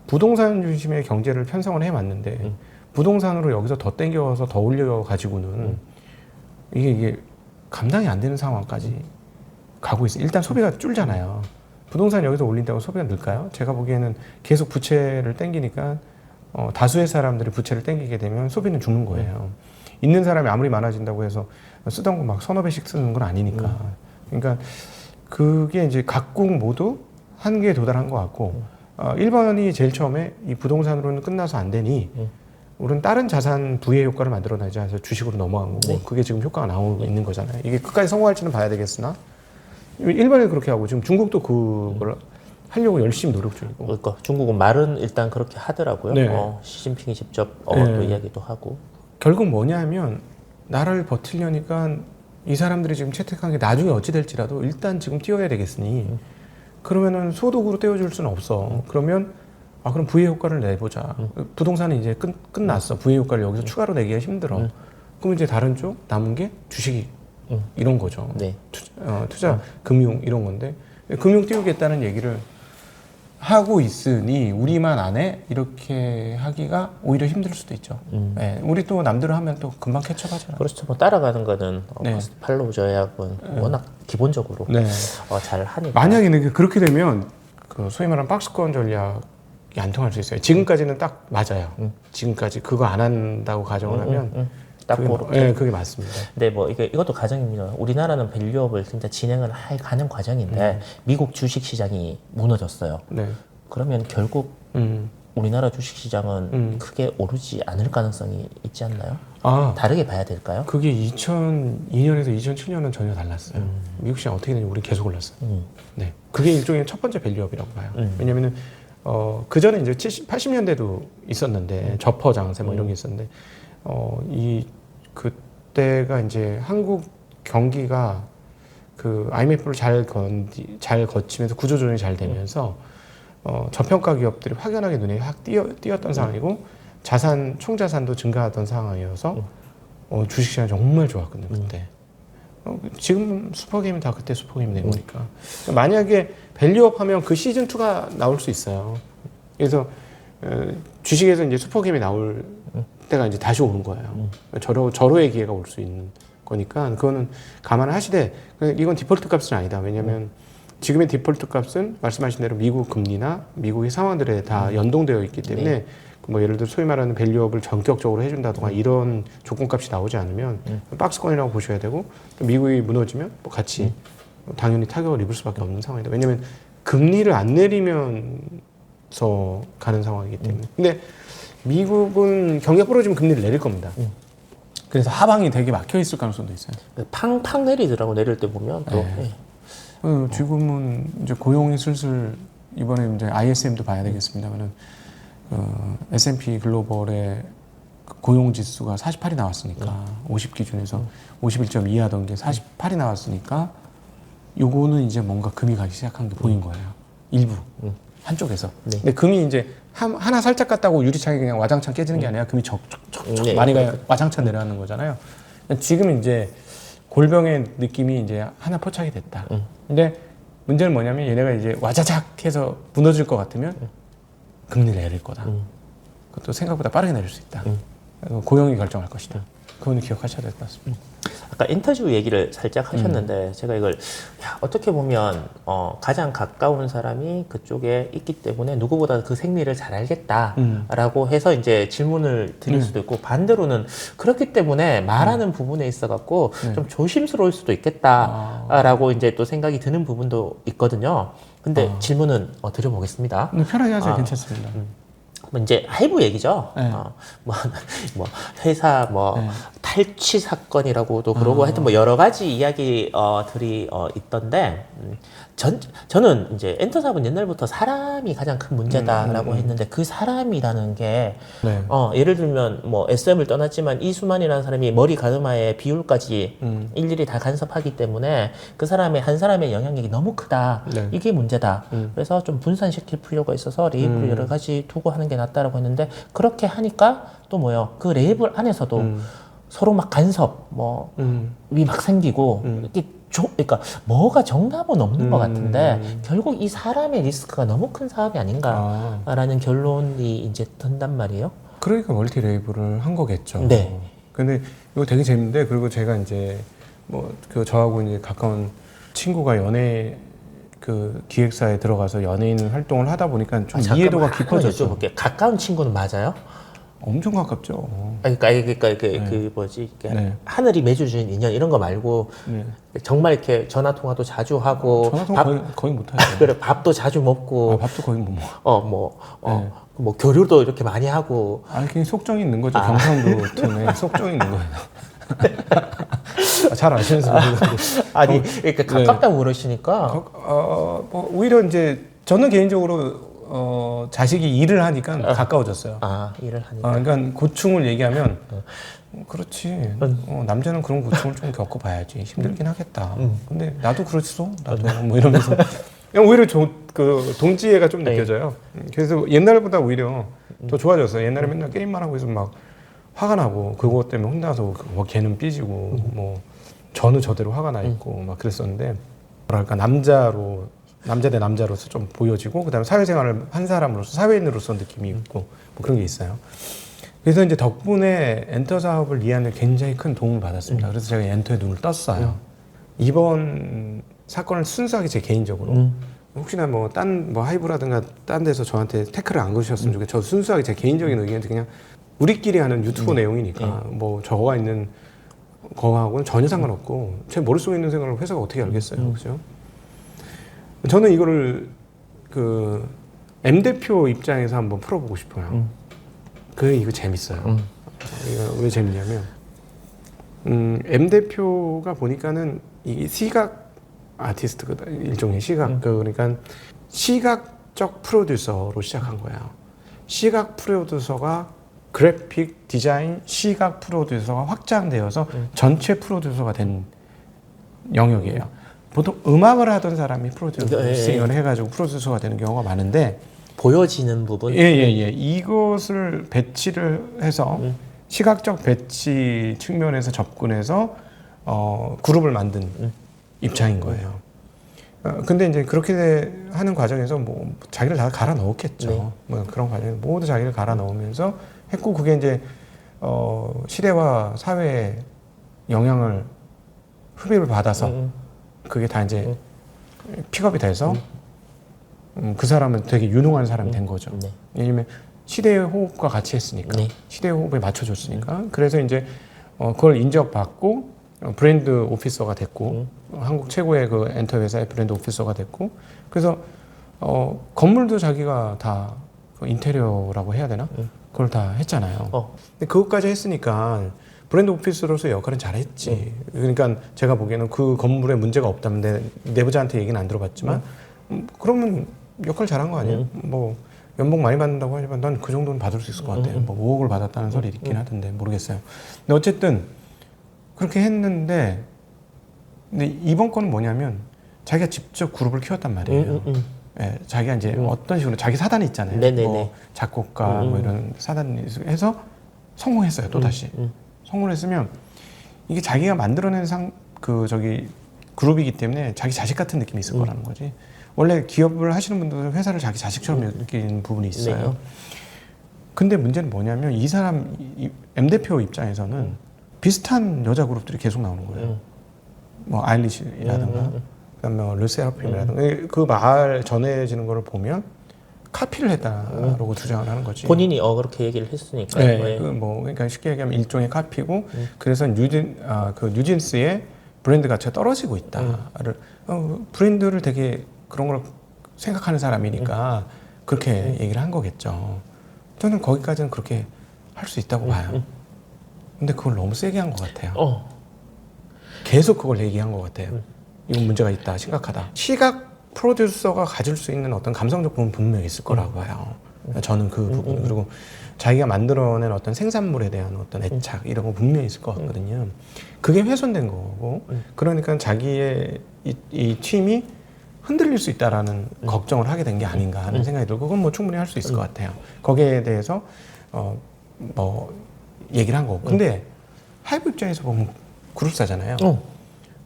부동산 중심의 경제를 편성을 해왔는데 부동산으로 여기서 더 땡겨서 더 올려가지고는 이게 감당이 안 되는 상황까지 가고 있어요. 일단 소비가 줄잖아요. 부동산 여기서 올린다고 소비가 늘까요? 제가 보기에는 계속 부채를 땡기니까 다수의 사람들이 부채를 땡기게 되면 소비는 죽는 거예요. 있는 사람이 아무리 많아진다고 해서 쓰던 거 막 서너 배씩 쓰는 건 아니니까. 그러니까 그게 이제 각국 모두 한계에 도달한 것 같고, 1번이 제일 처음에 이 부동산으로는 끝나서 안 되니 우리는 다른 자산 부의 효과를 만들어내자 해서 주식으로 넘어간 거고, 네. 그게 지금 효과가 나오고 있는 거잖아요. 이게 끝까지 성공할지는 봐야 되겠으나 일본이 그렇게 하고 지금 중국도 그걸 하려고 열심히 노력 중이고. 그러니까 중국은 말은 일단 그렇게 하더라고요. 네. 시진핑이 직접 네. 또 이야기도 하고. 결국 뭐냐면 나라를 버티려니까 이 사람들이 지금 채택한 게 나중에 어찌 될지라도 일단 지금 띄워야 되겠으니 그러면은 소득으로 떼어줄 수는 없어. 그러면 그럼 부의 효과를 내보자. 부동산은 이제 끝났어. 부의 효과를 여기서 추가로 내기가 힘들어. 그럼 이제 다른 쪽 남은 게 주식이 이런 거죠. 네. 투자, 금융 이런 건데 금융 띄우겠다는 얘기를 하고 있으니 우리만 안 해? 이렇게 하기가 오히려 힘들 수도 있죠. 네, 우리 또 남들을 하면 또 금방 캐쳐가잖아요. 그렇죠. 뭐 따라가는 거는 네. 팔로우 전략은 워낙 기본적으로 네. 잘 하니까. 만약에 그렇게 되면 그 소위 말하는 박스권 전략이 안 통할 수 있어요. 지금까지는 딱 맞아요. 지금까지 그거 안 한다고 가정을 하면 딱 그게, 그렇게. 네, 그게 맞습니다. 근데 뭐 이것도 가정입니다. 우리나라는 밸류업을 진짜 진행을 가는 과정인데 미국 주식 시장이 무너졌어요. 네. 그러면 결국 우리나라 주식 시장은 크게 오르지 않을 가능성이 있지 않나요? 다르게 봐야 될까요? 그게 2002년에서 2007년은 전혀 달랐어요. 미국 시장 어떻게 되는지 우리 계속 올랐어요. 네. 그게 일종의 첫 번째 밸류업이라고 봐요. 왜냐면은 그 전에 이제 80년대도 있었는데 저퍼 장세 뭐 이런 게 있었는데 그때가 이제 한국 경기가 그 IMF를 잘 거치면서 구조조정이 잘 되면서 저평가 기업들이 확연하게 눈에 확 띄었던 상황이고 총자산도 증가하던 상황이어서 주식시장이 정말 좋았거든요 그때. 지금 슈퍼게임은 다 그때 슈퍼게임이 된 거니까. 만약에 밸류업 하면 그 시즌2가 나올 수 있어요. 그래서 주식에서 이제 슈퍼게임이 나올 때가 이제 다시 오는 거예요. 절호의 기회가 올 수 있는 거니까 그거는 감안을 하시되, 이건 디폴트 값은 아니다. 왜냐하면 지금의 디폴트 값은 말씀하신 대로 미국 금리나 미국의 상황들에 다 연동되어 있기 때문에 뭐 예를 들어 소위 말하는 밸류업을 전격적으로 해준다든가 이런 조건값이 나오지 않으면 박스권이라고 보셔야 되고, 미국이 무너지면 뭐 같이 당연히 타격을 입을 수밖에 없는 상황이다. 왜냐하면 금리를 안 내리면서 가는 상황이기 때문에. 근데 미국은 경기가 부러지면 금리를 내릴 겁니다. 그래서 하방이 되게 막혀 있을 가능성도 있어요. 팡팡 내리더라고. 내릴 때 보면 또. 네. 지금은 이제 고용이 슬슬 이번에 이제 ISM도 봐야 되겠습니다만은 S&P 글로벌의 고용 지수가 48이 나왔으니까 50 기준에서 51.2 하던 게 48이 나왔으니까 요거는 이제 뭔가 금이 가기 시작한 게 보인 거예요. 일부 한쪽에서. 네. 근데 금이 이제 하나 살짝 갔다고 유리창이 그냥 와장창 깨지는 게 아니라 금이 네. 많이 가야 와장창 내려가는 거잖아요. 지금 이제 골병의 느낌이 이제 하나 포착이 됐다. 근데 문제는 뭐냐면 얘네가 이제 와자작 해서 무너질 것 같으면 금리를 내릴 거다. 그것도 생각보다 빠르게 내릴 수 있다. 고용이 결정할 것이다. 그거는 기억하셔야 될 것 같습니다. 아까 인터뷰 얘기를 살짝 하셨는데 제가 이걸 어떻게 보면 가장 가까운 사람이 그쪽에 있기 때문에 누구보다 그 생리를 잘 알겠다라고 해서 이제 질문을 드릴 수도 있고 반대로는 그렇기 때문에 말하는 부분에 있어 갖고 좀 조심스러울 수도 있겠다라고 이제 또 생각이 드는 부분도 있거든요. 근데 질문은 드려보겠습니다. 편하게 하셔도 괜찮습니다. 뭐 이제 하이브 얘기죠. 네. 뭐 회사 탈취 사건이라고도 그러고 하여튼 뭐 여러 가지 이야기들이 있던데 저는 이제 엔터사업은 옛날부터 사람이 가장 큰 문제다라고 했는데 그 사람이라는 게 네. 예를 들면 뭐 SM을 떠났지만 이수만이라는 사람이 머리 가르마에 비율까지 일일이 다 간섭하기 때문에 그 사람의 한 사람의 영향력이 너무 크다. 네. 이게 문제다. 그래서 좀 분산시킬 필요가 있어서 레이블을 여러 가지 두고 하는 게 낫다라고 했는데 그렇게 하니까 또 뭐요? 그 레이블 안에서도 서로 막 간섭 위 막 생기고 이게 그러니까 뭐가 정답은 없는 것 같은데 결국 이 사람의 리스크가 너무 큰 사업이 아닌가라는 결론이 이제 든단 말이에요. 그러니까 멀티 레이블을 한 거겠죠. 네. 근데 이거 되게 재밌는데 그리고 제가 이제 그 저하고 이제 가까운 친구가 연예 그 기획사에 들어가서 연예인 활동을 하다 보니까 좀 이해도가 깊어졌죠. 여쭤볼게요. 가까운 친구는 맞아요? 엄청 가깝죠. 그러니까 그 뭐지 네. 하늘이 맺어 주는 인연 이런 거 말고 네. 정말 이렇게 전화 통화도 자주 하고 전화 통화 거의 못 하죠. 그래 밥도 자주 먹고 밥도 거의 못 먹어. 네. 뭐 교류도 이렇게 많이 하고 그냥 속정이 있는 거죠. 경상도 틈에 속정이 있는 거예요. 잘 아시면서 아니 그러니까 가깝다고 그러시니까 뭐 오히려 이제 저는 개인적으로 자식이 일을 하니까 가까워졌어요. 일을 하니까. 그러니까 고충을 얘기하면 그렇지. 남자는 그런 고충을 좀 겪어봐야지. 힘들긴 하겠다. 근데 나도 그렇지도. 나도 뭐 이러면서 그냥 오히려 그 동지애가 좀 느껴져요. 그래서 옛날보다 오히려 더 좋아졌어요. 옛날에 맨날 게임만 하고 있으면 막 화가 나고 그것 때문에 혼나서 뭐 걔는 삐지고 뭐 저는 저대로 화가 나 있고 막 그랬었는데 뭐랄까 남자 대 남자로서 좀 보여지고 그다음에 사회생활을 한 사람으로서 사회인으로서 느낌이 있고 뭐 그런 게 있어요. 그래서 이제 덕분에 엔터 사업을 이해하는 데 굉장히 큰 도움을 받았습니다. 그래서 제가 엔터에 눈을 떴어요. 이번 사건을 순수하게 제 개인적으로 혹시나 뭐 하이브라든가 딴 데서 저한테 태클을 안 거셨으면 좋겠어요. 저 순수하게 제 개인적인 의견은 그냥 우리끼리 하는 유튜브 내용이니까 뭐 저거가 있는 거하고는 전혀 상관없고 제 머릿속에 있는 생각을 회사가 어떻게 알겠어요. 그죠? 저는 이거를 그 M 대표 입장에서 한번 풀어보고 싶어요. 이거 재밌어요. 이거 왜 재밌냐면 M 대표가 보니까는 이 시각 아티스트거든. 일종의 시각 그러니까 시각적 프로듀서로 시작한 거예요. 시각 프로듀서가 그래픽 디자인 시각 프로듀서가 확장되어서 전체 프로듀서가 된 영역이에요. 보통 음악을 하던 사람이 프로듀싱을 해가지고 프로듀서가 되는 경우가 많은데 보여지는 부분. 이것을 배치를 해서 시각적 배치 측면에서 접근해서 그룹을 만든 입장인 거예요. 근데 이제 그렇게 하는 과정에서 뭐 자기를 다 갈아 넣었겠죠. 뭐 그런 과정에서 모두 자기를 갈아 넣으면서 했고 그게 이제 시대와 사회에 영향을 흡입을 받아서 그게 다 이제 픽업이 돼서 그 사람은 되게 유능한 사람이 된 거죠. 왜냐면 시대의 호흡과 같이 했으니까 시대의 호흡에 맞춰줬으니까 그래서 이제 그걸 인정받고 브랜드 오피서가 됐고 한국 최고의 그 엔터 회사의 브랜드 오피서가 됐고 그래서 건물도 자기가 다 그 인테리어라고 해야 되나 그걸 다 했잖아요. 근데 그것까지 했으니까 브랜드 오피스로서 역할은 잘했지. 그러니까 제가 보기에는 그 건물에 문제가 없다면 내부자한테 얘기는 안 들어봤지만 그러면 역할 잘한 거 아니에요? 뭐 연봉 많이 받는다고 하지만 난 그 정도는 받을 수 있을 것 같아요. 뭐 5억을 받았다는 소리 있긴 하던데 모르겠어요. 근데 어쨌든 그렇게 했는데 근데 이번 건은 뭐냐면 자기가 직접 그룹을 키웠단 말이에요. 자기가 이제 어떤 식으로 자기 사단이 있잖아요. 뭐 작곡가 뭐 이런 사단이 해서 성공했어요. 또 다시 성공을 했으면 이게 자기가 만들어낸 그룹이기 때문에 자기 자식 같은 느낌이 있을 거라는 거지. 원래 기업을 하시는 분들은 회사를 자기 자식처럼 느끼는 부분이 있어요. 근데 문제는 뭐냐면 이 사람 M 대표 입장에서는 비슷한 여자 그룹들이 계속 나오는 거예요. 뭐 아일리시라든가 그다음에 뭐 르세라핌이라든가 그 말 전해지는 거를 보면 카피를 했다라고 주장을 하는 거지. 본인이 그렇게 얘기를 했으니까. 네, 뭐 그러니까 쉽게 얘기하면 일종의 카피고 그래서 그 뉴진스의 브랜드 가치가 떨어지고 있다를 브랜드를 되게 그런 걸 생각하는 사람이니까 그렇게 얘기를 한 거겠죠. 저는 거기까지는 그렇게 할 수 있다고 봐요. 근데 그걸 너무 세게 한 것 같아요. 계속 그걸 얘기한 것 같아요. 이건 문제가 있다, 심각하다. 시각 프로듀서가 가질 수 있는 어떤 감성적 부분 분명히 있을 거라고 봐요. 저는 그 부분 그리고 자기가 만들어낸 어떤 생산물에 대한 어떤 애착 이런 거 분명히 있을 것 같거든요. 그게 훼손된 거고 그러니까 자기의 이 팀이 흔들릴 수 있다라는 걱정을 하게 된 게 아닌가 하는 생각이 들고 그건 뭐 충분히 할 수 있을 것 같아요. 거기에 대해서 뭐 얘기를 한 거고. 근데 하이브 입장에서 보면 그룹사잖아요.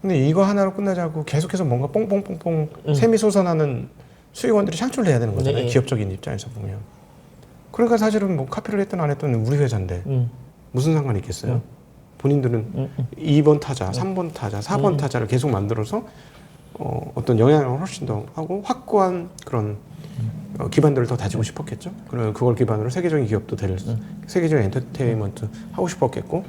근데 이거 하나로 끝나지 않고 계속해서 뭔가 뽕뽕뽕뽕 샘이 솟아나는 수익원들이 창출돼야 되는 거잖아요. 네. 기업적인 입장에서 보면. 그러니까 사실은 뭐 카피를 했든 안 했든 우리 회사인데 무슨 상관이 있겠어요? 본인들은 2번 타자, 3번 타자, 4번 타자를 계속 만들어서 어떤 영향력을 훨씬 더 하고 확고한 그런 기반들을 더 다지고 싶었겠죠. 그리고 그걸 기반으로 세계적인 기업도 될 세계적인 엔터테인먼트 하고 싶었겠고.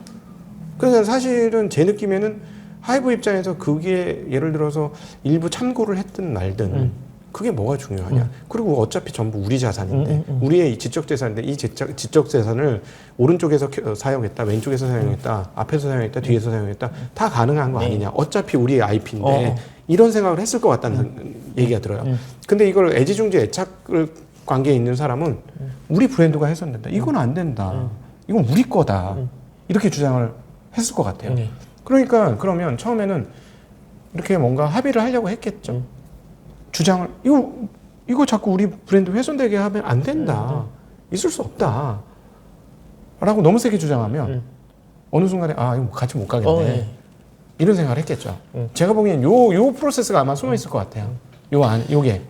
그래서 사실은 제 느낌에는 하이브 입장에서 그게 예를 들어서 일부 참고를 했든 말든 그게 뭐가 중요하냐. 그리고 어차피 전부 우리 자산인데 우리의 이 지적 재산인데 이 지적 재산을 오른쪽에서 사용했다, 왼쪽에서 사용했다, 앞에서 사용했다, 뒤에서 사용했다 다 가능한 거 아니냐. 어차피 우리의 IP인데 이런 생각을 했을 것 같다는 얘기가 들어요. 근데 이걸 애지중지 애착을 관계에 있는 사람은 우리 브랜드가 훼손된다. 이건 안 된다. 이건 우리 거다. 이렇게 주장을 했을 것 같아요. 그러니까 그러면 처음에는 이렇게 뭔가 합의를 하려고 했겠죠. 주장을 이거 자꾸 우리 브랜드 훼손되게 하면 안 된다. 있을 수 없다. 라고 너무 세게 주장하면 어느 순간에 이거 같이 못 가겠네. 이런 생각을 했겠죠. 제가 보기엔 요 프로세스가 아마 숨어 있을 것 같아요. 요게.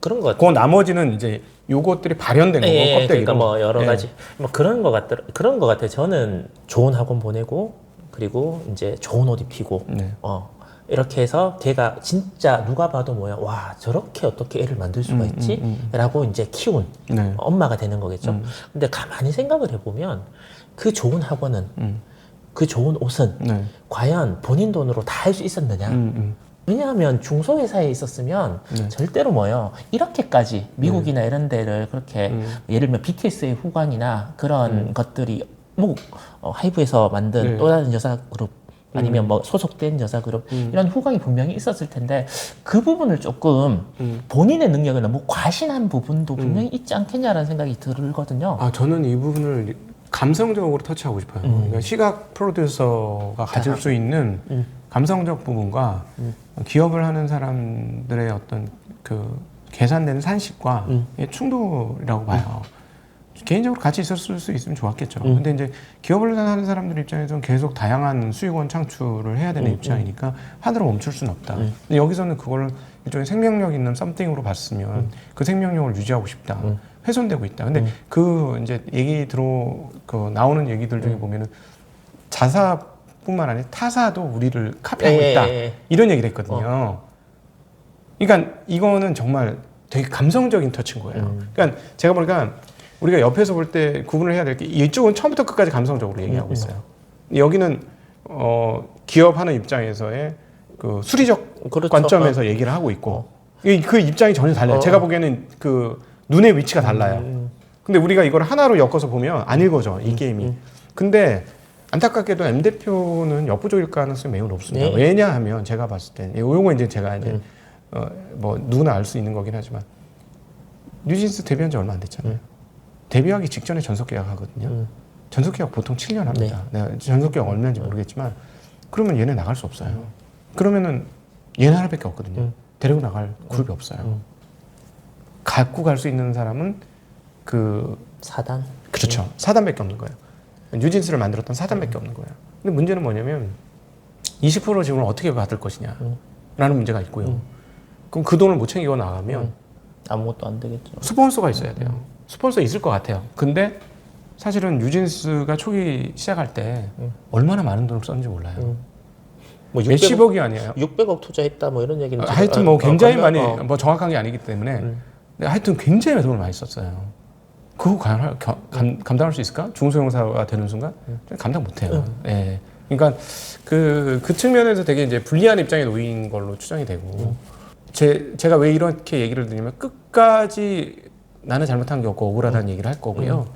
그런 것 같아요. 그 나머지는 이제 요것들이 발현된 거고 껍데기로. 그러니까 뭐 여러 가지 뭐 그런 것 같아요. 저는 좋은 학원 보내고 그리고 이제 좋은 옷 입히고 이렇게 해서 걔가 진짜 누가 봐도 와 저렇게 어떻게 애를 만들 수가 있지? 라고 이제 키운 엄마가 되는 거겠죠. 근데 가만히 생각을 해보면 그 좋은 학원은 그 좋은 옷은 과연 본인 돈으로 다 할 수 있었느냐? 왜냐하면 중소회사에 있었으면 절대로 이렇게까지 미국이나 이런 데를 그렇게 예를 들면 BTS의 후광이나 그런 것들이 하이브에서 만든 또 다른 여자 그룹 아니면 소속된 여자 그룹 이런 후광이 분명히 있었을 텐데 그 부분을 조금 본인의 능력을 너무 과신한 부분도 분명히 있지 않겠냐라는 생각이 들거든요. 저는 이 부분을 감성적으로 터치하고 싶어요. 그러니까 시각 프로듀서가 가질 수 있는 감성적 부분과 기업을 하는 사람들의 어떤 그 계산되는 산식과 충돌이라고 봐요. 개인적으로 같이 있었을 수 있으면 좋았겠죠. 근데 이제 기업을 하는 사람들 입장에서는 계속 다양한 수익원 창출을 해야 되는 입장이니까 하나로 멈출 수는 없다. 근데 여기서는 그걸 일종의 생명력 있는 썸띵으로 봤으면 그 생명력을 유지하고 싶다. 훼손되고 있다. 근데 그 이제 나오는 얘기들 중에 보면은 자사뿐만 아니라 타사도 우리를 카피하고 있다. 이런 얘기를 했거든요. 그러니까 이거는 정말 되게 감성적인 터치인 거예요. 그러니까 제가 보니까 우리가 옆에서 볼 때 구분을 해야 될 게 이쪽은 처음부터 끝까지 감성적으로 얘기하고 있어요. 여기는 기업하는 입장에서의 그 수리적 관점에서 얘기를 하고 있고 그 입장이 전혀 달라요. 제가 보기에는 그 눈의 위치가 달라요. 근데 우리가 이걸 하나로 엮어서 보면 안 읽어져 이 게임이. 근데 안타깝게도 M 대표는 역부족일 가능성이 매우 높습니다. 왜냐하면 제가 봤을 때 요거 이제 제가 이제 뭐 누구나 알 수 있는 거긴 하지만 뉴진스 데뷔한 지 얼마 안 됐잖아요. 데뷔하기 직전에 전속 계약하거든요. 전속 계약 보통 7년 합니다. 내가 전속 계약 얼마인지 모르겠지만 그러면 얘네 나갈 수 없어요. 그러면은 얘네 하나밖에 없거든요. 데리고 나갈 그룹이 없어요. 갖고 갈 수 있는 사람은 그 사단? 그렇죠. 사단밖에 없는 거예요. 뉴진스를 만들었던 사단밖에 없는 거예요. 근데 문제는 뭐냐면 20% 지분을 어떻게 받을 것이냐 라는 문제가 있고요. 그럼 그 돈을 못 챙기고 나가면 아무것도 안 되겠죠. 스폰서가 있어야 돼요. 스폰서 있을 것 같아요. 근데 사실은 뉴진스가 초기 시작할 때 얼마나 많은 돈을 썼는지 몰라요. 뭐 몇십억이 아니에요. 600억 투자했다 뭐 이런 얘기는 하여튼 뭐 굉장히 많이 뭐 정확한 게 아니기 때문에 근데 하여튼 굉장히 돈을 많이 썼어요. 그거 감당할 수 있을까? 중소형사가 되는 순간 감당 못해요. 예. 그러니까 그 측면에서 되게 이제 불리한 입장에 놓인 걸로 추정이 되고 제가 왜 이렇게 얘기를 드리냐면 끝까지 나는 잘못한 게 없고 억울하다는 얘기를 할 거고요.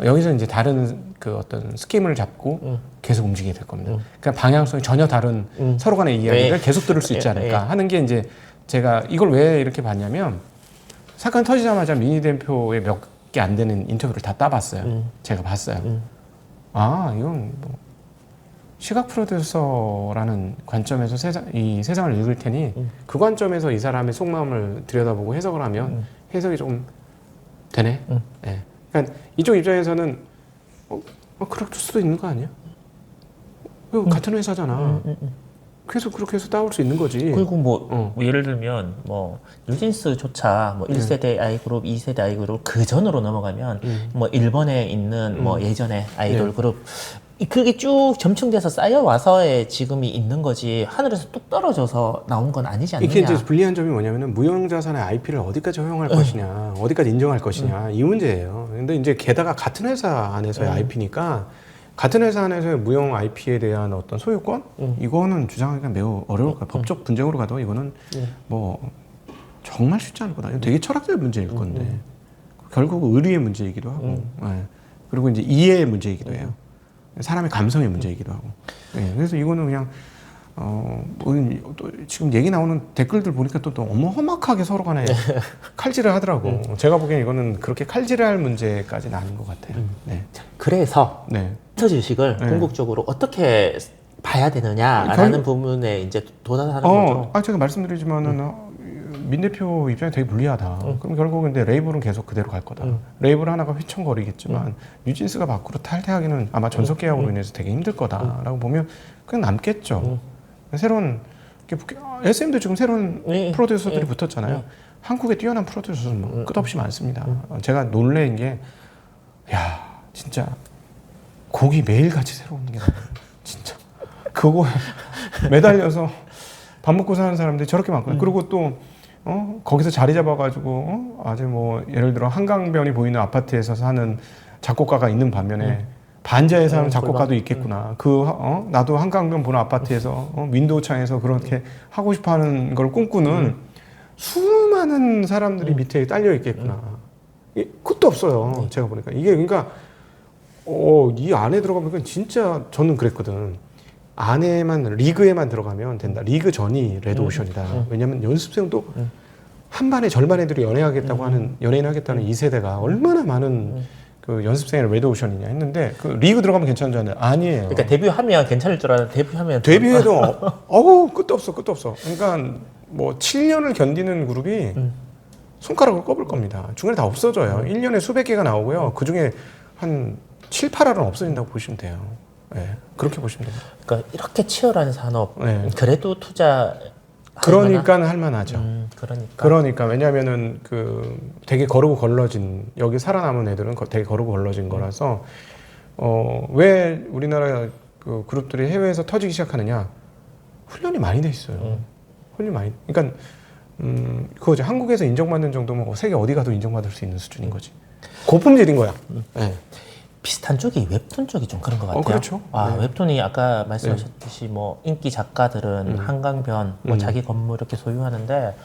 여기서 이제 다른 그 어떤 스킴을 잡고 계속 움직이게 될 겁니다. 그러니까 방향성이 전혀 다른 서로 간의 이야기를 계속 들을 수 있지 않을까 하는 게 이제 제가 이걸 왜 이렇게 봤냐면 사건 터지자마자 민희 대표의 몇 개 안 되는 인터뷰를 다 따봤어요. 제가 봤어요. 아, 이건 뭐 시각 프로듀서라는 관점에서 이 세상을 읽을 테니 그 관점에서 이 사람의 속마음을 들여다보고 해석을 하면 해석이 좀 되네. 네. 그러니까 이쪽 입장에서는 그럴 수도 있는 거 아니야? 같은 회사잖아. 계속 그렇게 해서 따올 수 있는 거지. 그리고 뭐 예를 들면 뭐 뉴진스조차 뭐 1세대 아이그룹, 2세대 아이그룹 그 전으로 넘어가면 뭐 일본에 있는 뭐 예전에 아이돌 그룹 그게 쭉 점층돼서 쌓여와서의 지금이 있는 거지 하늘에서 뚝 떨어져서 나온 건 아니지 않느냐. 이게 이제 불리한 점이 뭐냐면은 무형자산의 IP를 어디까지 허용할 것이냐, 어디까지 인정할 것이냐 이 문제예요. 근데 이제 게다가 같은 회사 안에서의 IP니까 같은 회사 안에서의 무형 IP에 대한 어떤 소유권 이거는 주장하기가 매우 어려울 거예요. 법적 분쟁으로 가도 이거는 뭐 정말 쉽지 않을 거다. 이건 되게 철학적 문제일 건데 결국 의리의 문제이기도 하고 네. 그리고 이제 이해의 문제이기도 해요. 사람의 감성의 문제이기도 하고. 네, 그래서 이거는 그냥 또 지금 얘기 나오는 댓글들 보니까 또 너무 험악하게 서로 간에 칼질을 하더라고. 제가 보기엔 이거는 그렇게 칼질할 문제까지는 아닌 것 같아요. 네. 그래서 터 주식을 궁극적으로 어떻게 봐야 되느냐라는 부분에 이제 도달하는 거죠. 제가 말씀드리지만은 민 대표 입장이 되게 불리하다. 그럼 결국 근데 레이블은 계속 그대로 갈 거다. 레이블 하나가 휘청거리겠지만 뉴진스가 밖으로 탈퇴하기는 아마 전속 계약으로 인해서 되게 힘들 거다라고 보면 그냥 남겠죠. 새로운 SM도 지금 새로운 프로듀서들이 붙었잖아요. 한국에 뛰어난 프로듀서는 뭐 끝없이 많습니다. 제가 놀란 게 야 진짜 곡이 매일같이 새로운 게 나와요. 진짜 그거에 매달려서 밥 먹고 사는 사람들이 저렇게 많거든요. 그리고 또 거기서 자리 잡아가지고 아주 뭐 예를 들어 한강변이 보이는 아파트에서 사는 작곡가가 있는 반면에 반지하에 사는 작곡가도 있겠구나. 나도 한강변 보는 아파트에서 윈도우 창에서 그렇게 하고 싶어하는 걸 꿈꾸는 수많은 사람들이 밑에 딸려 있겠구나. 끝도 없어요. 제가 보니까 이게 그러니까 이 안에 들어가면 진짜 저는 그랬거든. 안에만 리그에만 들어가면 된다. 리그 전이 레드오션이다. 왜냐하면 연습생도 한 반에 절반 애들이 연애하겠다고 하는 연예인 하겠다는 2세대가 얼마나 많은 그 연습생의 레드오션이냐 했는데 그 리그 들어가면 괜찮은 줄 알았는데 아니에요. 그러니까 데뷔하면 괜찮을 줄 알았는데 데뷔해도 끝도 없어. 그러니까 뭐 7년을 견디는 그룹이 손가락을 꼽을 겁니다. 중간에 다 없어져요. 1년에 수백 개가 나오고요. 그 중에 한 7, 8알은 없어진다고 보시면 돼요. 네, 그렇게 보시면 됩니다. 그러니까 이렇게 치열한 산업, 그래도 투자 그러니까 할만하죠. 그러니까 왜냐하면은 그 되게 거르고 걸러진 여기 살아남은 애들은 되게 거르고 걸러진 거라서 왜 우리나라 그 그룹들이 해외에서 터지기 시작하느냐 훈련이 많이 돼 있어요. 훈련이 많이. 그러니까 그거죠. 한국에서 인정받는 정도면 세계 어디 가도 인정받을 수 있는 수준인 거지. 고품질인 거야. 네. 비슷한 쪽이 웹툰 쪽이 좀 그런 것 같아요. 그렇죠. 웹툰이 아까 말씀하셨듯이 뭐 인기 작가들은 한강변, 뭐 자기 건물 이렇게 소유하는데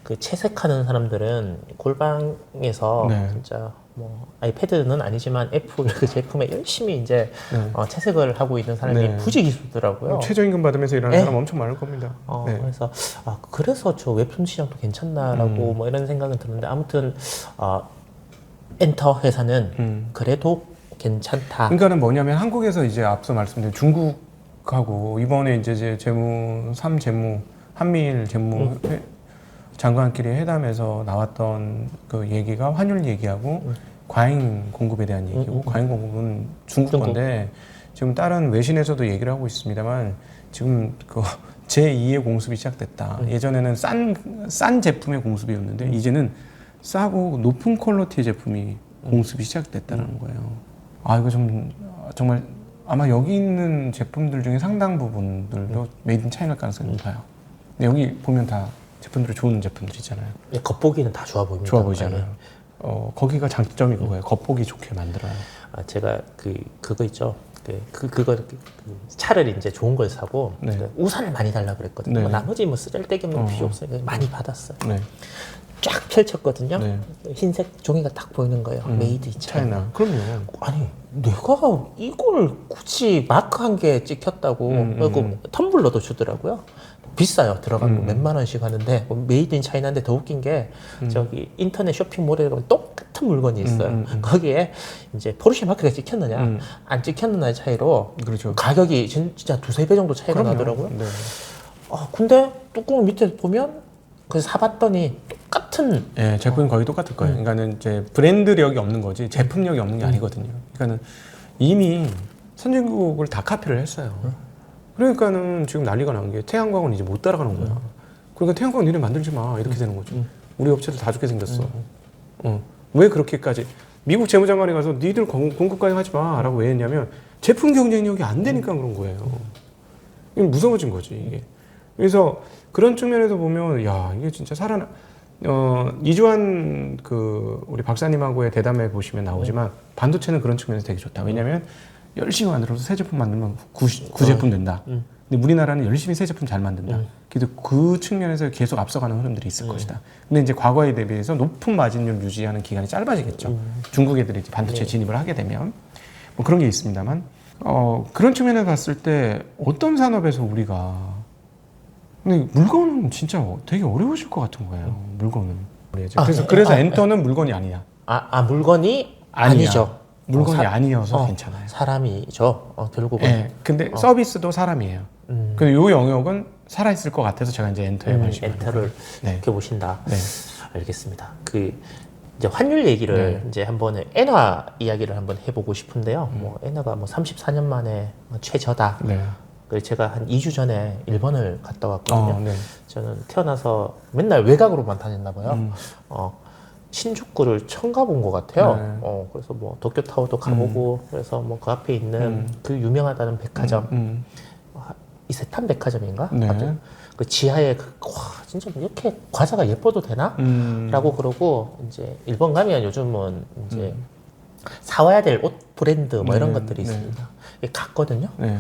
그 채색하는 사람들은 골방에서 진짜 뭐 아이패드는 아니지만 애플 그 제품에 열심히 이제 채색을 하고 있는 사람이 부지기수더라고요. 최저임금 받으면서 일하는 사람 엄청 많을 겁니다. 그래서 저 웹툰 시장도 괜찮나라고 뭐 이런 생각은 드는데 아무튼 엔터 회사는 그래도 괜찮다. 그러니까는 뭐냐면 한국에서 이제 앞서 말씀드린 중국하고 이번에 이제 한미일 재무 장관끼리 회담에서 나왔던 그 얘기가 환율 얘기하고 과잉 공급에 대한 얘기고 과잉 공급은 중국 건데 지금 다른 외신에서도 얘기를 하고 있습니다만 지금 그 제2의 공습이 시작됐다. 예전에는 싼 제품의 공습이었는데 이제는 싸고 높은 퀄리티의 제품이 공습이 시작됐다는 거예요. 이거 좀 정말 아마 여기 있는 제품들 중에 상당 부분들도 메이드 인 차이나일 가능성이 높아요. 근데 여기 보면 다 제품들이 좋은 제품들이잖아요. 겉보기는 다 좋아 보입니다. 좋아 보이잖아요. 거기가 장점이 그거예요. 겉보기 좋게 만들어요. 제가 그거 있죠. 그거 차를 이제 좋은 걸 사고 네. 우산을 많이 달라 그랬거든요. 네. 나머지 뭐 쓸데기 없는 거 필요 없어요. 많이 받았어요. 네. 쫙 펼쳤거든요. 네. 흰색 종이가 딱 보이는 거예요. 메이드 인 차이나. 차이나. 그럼요. 아니 내가 이걸 굳이 마크 한 개 찍혔다고 그리고 텀블러도 주더라고요. 비싸요. 들어가면 몇만 원씩 하는데 메이드 인 차이나인데 더 웃긴 게 저기 인터넷 쇼핑몰에 가면 똑같은 물건이 있어요. 거기에 이제 포르쉐 마크가 찍혔느냐 안 찍혔느냐의 차이로 그렇죠. 가격이 진짜 두세 배 정도 차이가 그럼요. 나더라고요. 네. 근데 뚜껑 밑에 보면 그래서 사봤더니 똑같은 네, 제품은 거의 똑같을 거예요. 그러니까는 이제 브랜드력이 없는 거지 제품력이 없는 게 아니거든요. 그러니까는 이미 선진국을 다 카피를 했어요. 그러니까는 지금 난리가 난 게 태양광은 이제 못 따라가는 거야. 그러니까 태양광 니네 만들지 마 이렇게 되는 거죠. 우리 업체도 다 죽게 생겼어. 왜 그렇게까지 미국 재무장관이 가서 니들 공급까지 하지 마라고 왜 했냐면 제품 경쟁력이 안 되니까 그런 거예요. 이게 무서워진 거지 이게. 그래서 그런 측면에서 보면 야 이게 진짜 이주환 우리 박사님하고의 대담에 보시면 나오지만 반도체는 그런 측면에서 되게 좋다. 왜냐면 열심히 만들어서 새 제품 만들면 구제품 된다. 근데 우리나라는 열심히 새 제품 잘 만든다. 그래도 그 측면에서 계속 앞서가는 흐름들이 있을 것이다. 근데 이제 과거에 대비해서 높은 마진율 유지하는 기간이 짧아지겠죠. 중국 애들이 이제 반도체 진입을 하게 되면 뭐 그런 게 있습니다만 그런 측면에서 봤을 때 어떤 산업에서 우리가 근데 물건은 진짜 되게 어려우실 것 같은 거예요. 물건은. 그래서 엔터는 물건이 아니야. 물건이 아니죠. 물건이 아니어서 괜찮아요. 사람이죠. 결국은. 네, 근데 서비스도 사람이에요. 근데 이 영역은 살아있을 것 같아서 제가 이제 엔터에 관심을 엔터를 네. 이렇게 보신다. 네. 알겠습니다. 이제 환율 얘기를 이제 한번 엔화 이야기를 한번 해보고 싶은데요. 엔화가 34년 만에 최저다. 네. 그래서 제가 한 2주 전에 일본을 갔다 왔거든요. 네. 저는 태어나서 맨날 외곽으로만 다녔나 봐요. 신주쿠를 처음 가본 것 같아요. 네. 그래서 도쿄타워도 가보고 그래서 그 앞에 있는 그 유명하다는 백화점 이세탄 백화점인가? 네. 맞죠? 그 지하에 진짜 이렇게 과자가 예뻐도 되나? 라고 그러고 이제 일본 가면 요즘은 이제 사와야 될 옷 브랜드 이런 것들이 있습니다. 갔거든요. 네.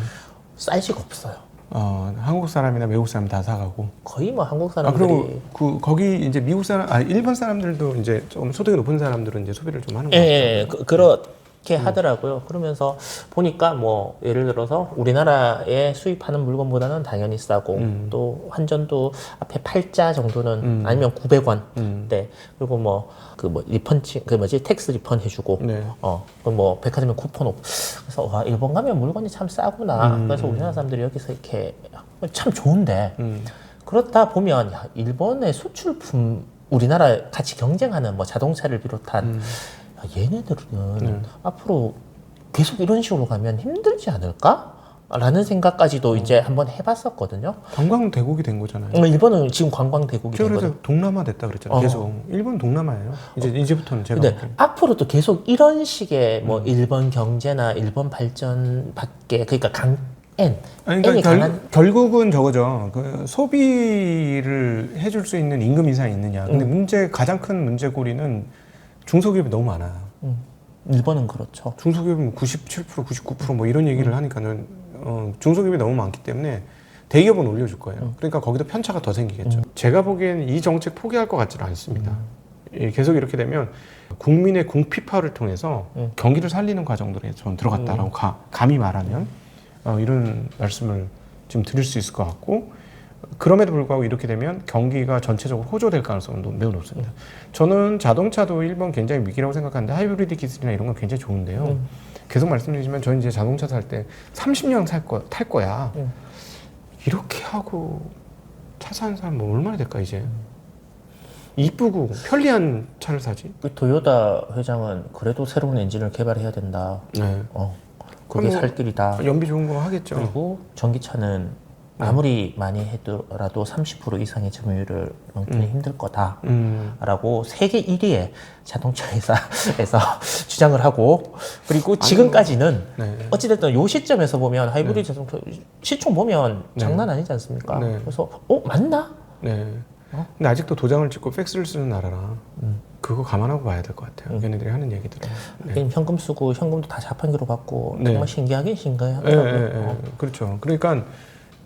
사이즈가 없어요. 한국 사람이나 외국 사람 다 사가고 거의 한국 사람들이 그리고 거기 이제 미국 사람 일본 사람들도 이제 좀 소득이 높은 사람들은 이제 소비를 좀 하는 거 같아요. 그렇게 하더라고요. 그러면서 보니까 예를 들어서 우리나라에 수입하는 물건보다는 당연히 싸고 또 환전도 앞에 8자 정도는 아니면 900원 네. 그리고 리펀치 텍스 리펀 해주고 네. 백화점에 쿠폰 오프. 그래서 와 일본 가면 물건이 참 싸구나. 그래서 우리나라 사람들이 여기서 이렇게 참 좋은데 그렇다 보면 일본의 수출품 우리나라 같이 경쟁하는 자동차를 비롯한 얘네들은 앞으로 계속 이런 식으로 가면 힘들지 않을까? 라는 생각까지도 이제 한번 해봤었거든요. 관광 대국이 된 거잖아요. 일본은 지금 관광 대국이 된 거죠. 그래서 동남아 됐다 그랬잖아요. 계속 일본 동남아예요. 이제부터는 제가. 근데 앞으로도 계속 이런 식의 일본 경제나 일본 발전 밖에 그러니까 그러니까 결국은 저거죠. 소비를 해줄 수 있는 임금 인상이 있느냐. 근데 가장 큰 문제고리는 중소기업이 너무 많아요. 일본은 그렇죠. 중소기업은 97%, 99% 이런 얘기를 하니까는 중소기업이 너무 많기 때문에 대기업은 올려줄 거예요. 그러니까 거기도 편차가 더 생기겠죠. 제가 보기에는 이 정책 포기할 것 같지는 않습니다. 계속 이렇게 되면 국민의 궁핍화를 통해서 경기를 살리는 과정들에 전 들어갔다라고 감히 말하면 이런 말씀을 지금 드릴 수 있을 것 같고 그럼에도 불구하고 이렇게 되면 경기가 전체적으로 호조될 가능성은 매우 높습니다. 저는 자동차도 일본 굉장히 위기라고 생각하는데 하이브리드 기술이나 이런 건 굉장히 좋은데요. 계속 말씀드리지만 저는 이제 자동차 살 때 30년 탈 거야. 이렇게 하고 차 사는 사람 얼마나 될까 이제. 이쁘고 편리한 차를 사지. 도요타 회장은 그래도 새로운 엔진을 개발해야 된다. 네. 그게 살 길이다. 연비 좋은 거 하겠죠. 그리고 전기차는 아무리 많이 해더라도 30% 이상의 점유율을 넘기는 힘들 거다라고 세계 1위의 자동차 회사에서 주장을 하고, 그리고 지금까지는 네. 어찌됐든 요 시점에서 보면 하이브리드 자동차 시총 보면 장난 아니지 않습니까? 네. 그래서 맞나? 네. 근데 아직도 도장을 찍고 팩스를 쓰는 나라라 그거 감안하고 봐야 될 것 같아요. 걔네들이 하는 얘기들은. 네. 현금 쓰고 현금도 다 자판기로 받고 네. 정말 신기하긴 신기하더라고요. 네, 네, 네. 그렇죠. 그러니까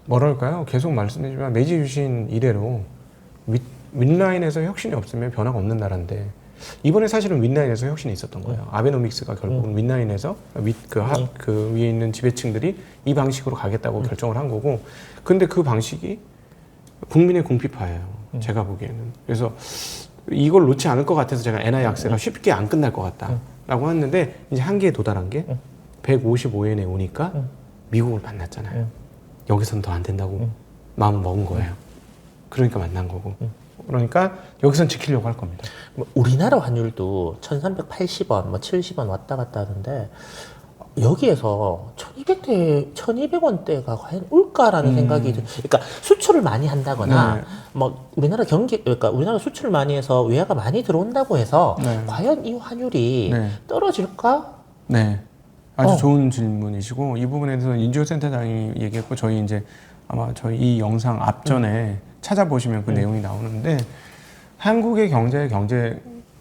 뭐랄까요? 계속 말씀드리지만 메이지 유신 이래로 윗라인에서 혁신이 없으면 변화가 없는 나라인데, 이번에 사실은 윗라인에서 혁신이 있었던 거예요. 아베노믹스가 결국은 윗라인에서 그 위에 있는 지배층들이 이 방식으로 가겠다고 결정을 한 거고, 근데 그 방식이 국민의 궁핍화예요. 제가 보기에는. 그래서 이걸 놓지 않을 것 같아서 제가 NI 악세가 쉽게 안 끝날 것 같다라고 했는데, 이제 한계에 도달한 게 155엔에 오니까 미국을 만났잖아요. 여기서는 더 안 된다고 마음을 먹은 거예요. 그러니까 만난 거고. 그러니까 여기선 지키려고 할 겁니다. 우리나라 환율도 1380원, 70원 왔다 갔다 하는데, 여기에서 1200원대가 과연 올까라는 생각이 그러니까 수출을 많이 한다거나 네. 그러니까 우리나라 수출을 많이 해서 외화가 많이 들어온다고 해서 네. 과연 이 환율이 네. 떨어질까? 네. 아주 좋은 질문이시고, 이 부분에서 인지호 센터장이 얘기했고, 저희 이제 아마 저희 이 영상 앞전에 찾아보시면 그 내용이 나오는데, 한국의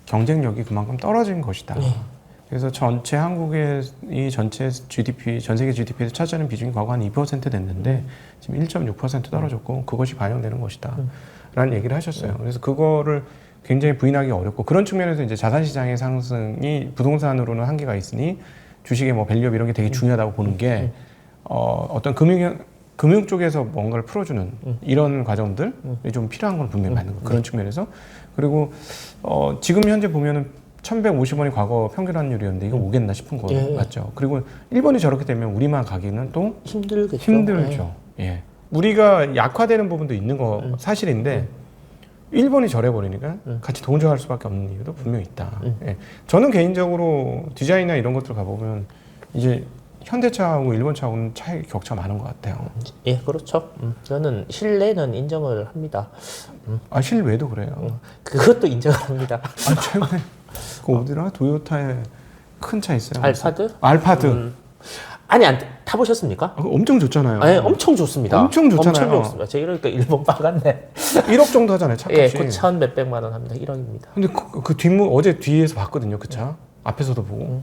경쟁력이 그만큼 떨어진 것이다. 네. 그래서 전체 한국의 이 전체 GDP, 전 세계 GDP에서 차지하는 비중이 과거 한 2% 됐는데 지금 1.6% 떨어졌고, 그것이 반영되는 것이다. 라는 얘기를 하셨어요. 그래서 그거를 굉장히 부인하기 어렵고, 그런 측면에서 이제 자산시장의 상승이 부동산으로는 한계가 있으니 주식의 뭐 밸류업 이런 게 되게 중요하다고 보는 게, 어떤 금융 쪽에서 뭔가를 풀어주는 이런 과정들이 좀 필요한 건 분명히 맞는 거예요. 그런 측면에서. 그리고 지금 현재 보면은 1150원이 과거 평균 환율이었는데 이거 오겠나 싶은 거 맞죠? 그리고 일본이 저렇게 되면 우리만 가기는 또 힘들죠. 예. 우리가 약화되는 부분도 있는 거 사실인데, 일본이 저래버리니까 같이 동조할 수밖에 없는 이유도 분명히 있다. 예. 저는 개인적으로 디자인이나 이런 것들 가보면 이제 현대차하고 일본차하고는 차이 격차가 많은 것 같아요. 예, 그렇죠. 저는 실내는 인정을 합니다. 아, 실외도 그래요. 그것도 인정을 합니다. 아, 최근에 그 어디라 도요타에 큰 차 있어요. 알파드? 알파드. 아니, 타보셨습니까? 엄청 좋잖아요. 네, 엄청 좋습니다. 엄청 좋잖아요. 엄청 좋습니다. 제가 이러니까 일본 빠갔네. 1억 정도 하잖아요, 차값이. 예, 9천 몇백만 원 합니다. 1억입니다. 근데 그 뒷문 어제 뒤에서 봤거든요, 그 차. 앞에서도 보고.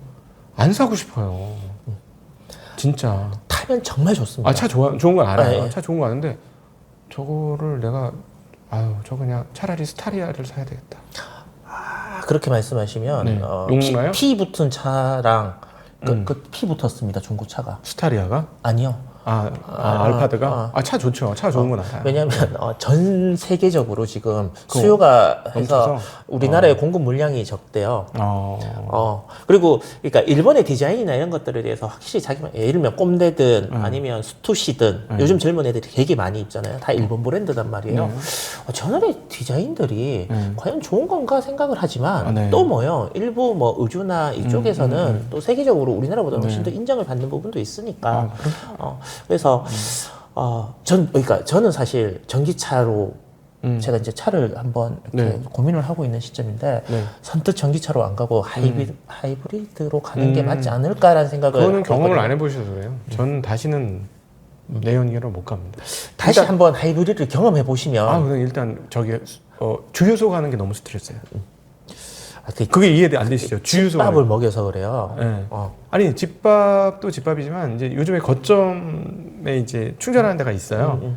안 사고 싶어요. 진짜. 타면 정말 좋습니다. 아, 차 좋은 건 알아요. 예. 차 좋은 거 아는데 저거를 내가 저 그냥 차라리 스타리아를 사야 되겠다. 그렇게 말씀하시면 네. 용나요? P 붙은 차랑 그 P 붙었습니다. 중고차가. 스타리아가? 아니요. 알파드가? 차 좋죠. 차 좋은 건 알아요. 왜냐하면 전 세계적으로 지금 수요가 해서 멈춰서? 우리나라의 공급 물량이 적대요. 그리고 그러니까 일본의 디자인이나 이런 것들에 대해서 확실히 예를 들면 꼼대든 아니면 스투시든 요즘 젊은 애들이 되게 많이 입잖아요. 다 일본 브랜드단 말이에요. 저들의 디자인들이 과연 좋은 건가 생각을 하지만 또 뭐요? 일부 뭐 의주나 이쪽에서는 또 세계적으로 우리나라보다 훨씬 더 인정을 받는 부분도 있으니까. 그래서 그러니까 저는 사실 전기차로 제가 이제 차를 한번 이렇게 고민을 하고 있는 시점인데 선뜻 전기차로 안 가고 하이브리드로 가는 게 맞지 않을까라는 생각을 그거는 경험을 했거든요. 안 해보셔서 그래요. 저는 다시는 내연기로 못 갑니다. 다시 한번 하이브리드를 경험해 보시면 그냥 일단 주유소 가는 게 너무 스트레스예요. 그게 이해 안 되시죠? 주유소 집밥을 먹여서 그래요. 네. 아니, 집밥도 집밥이지만 이제 요즘에 거점에 이제 충전하는 데가 있어요.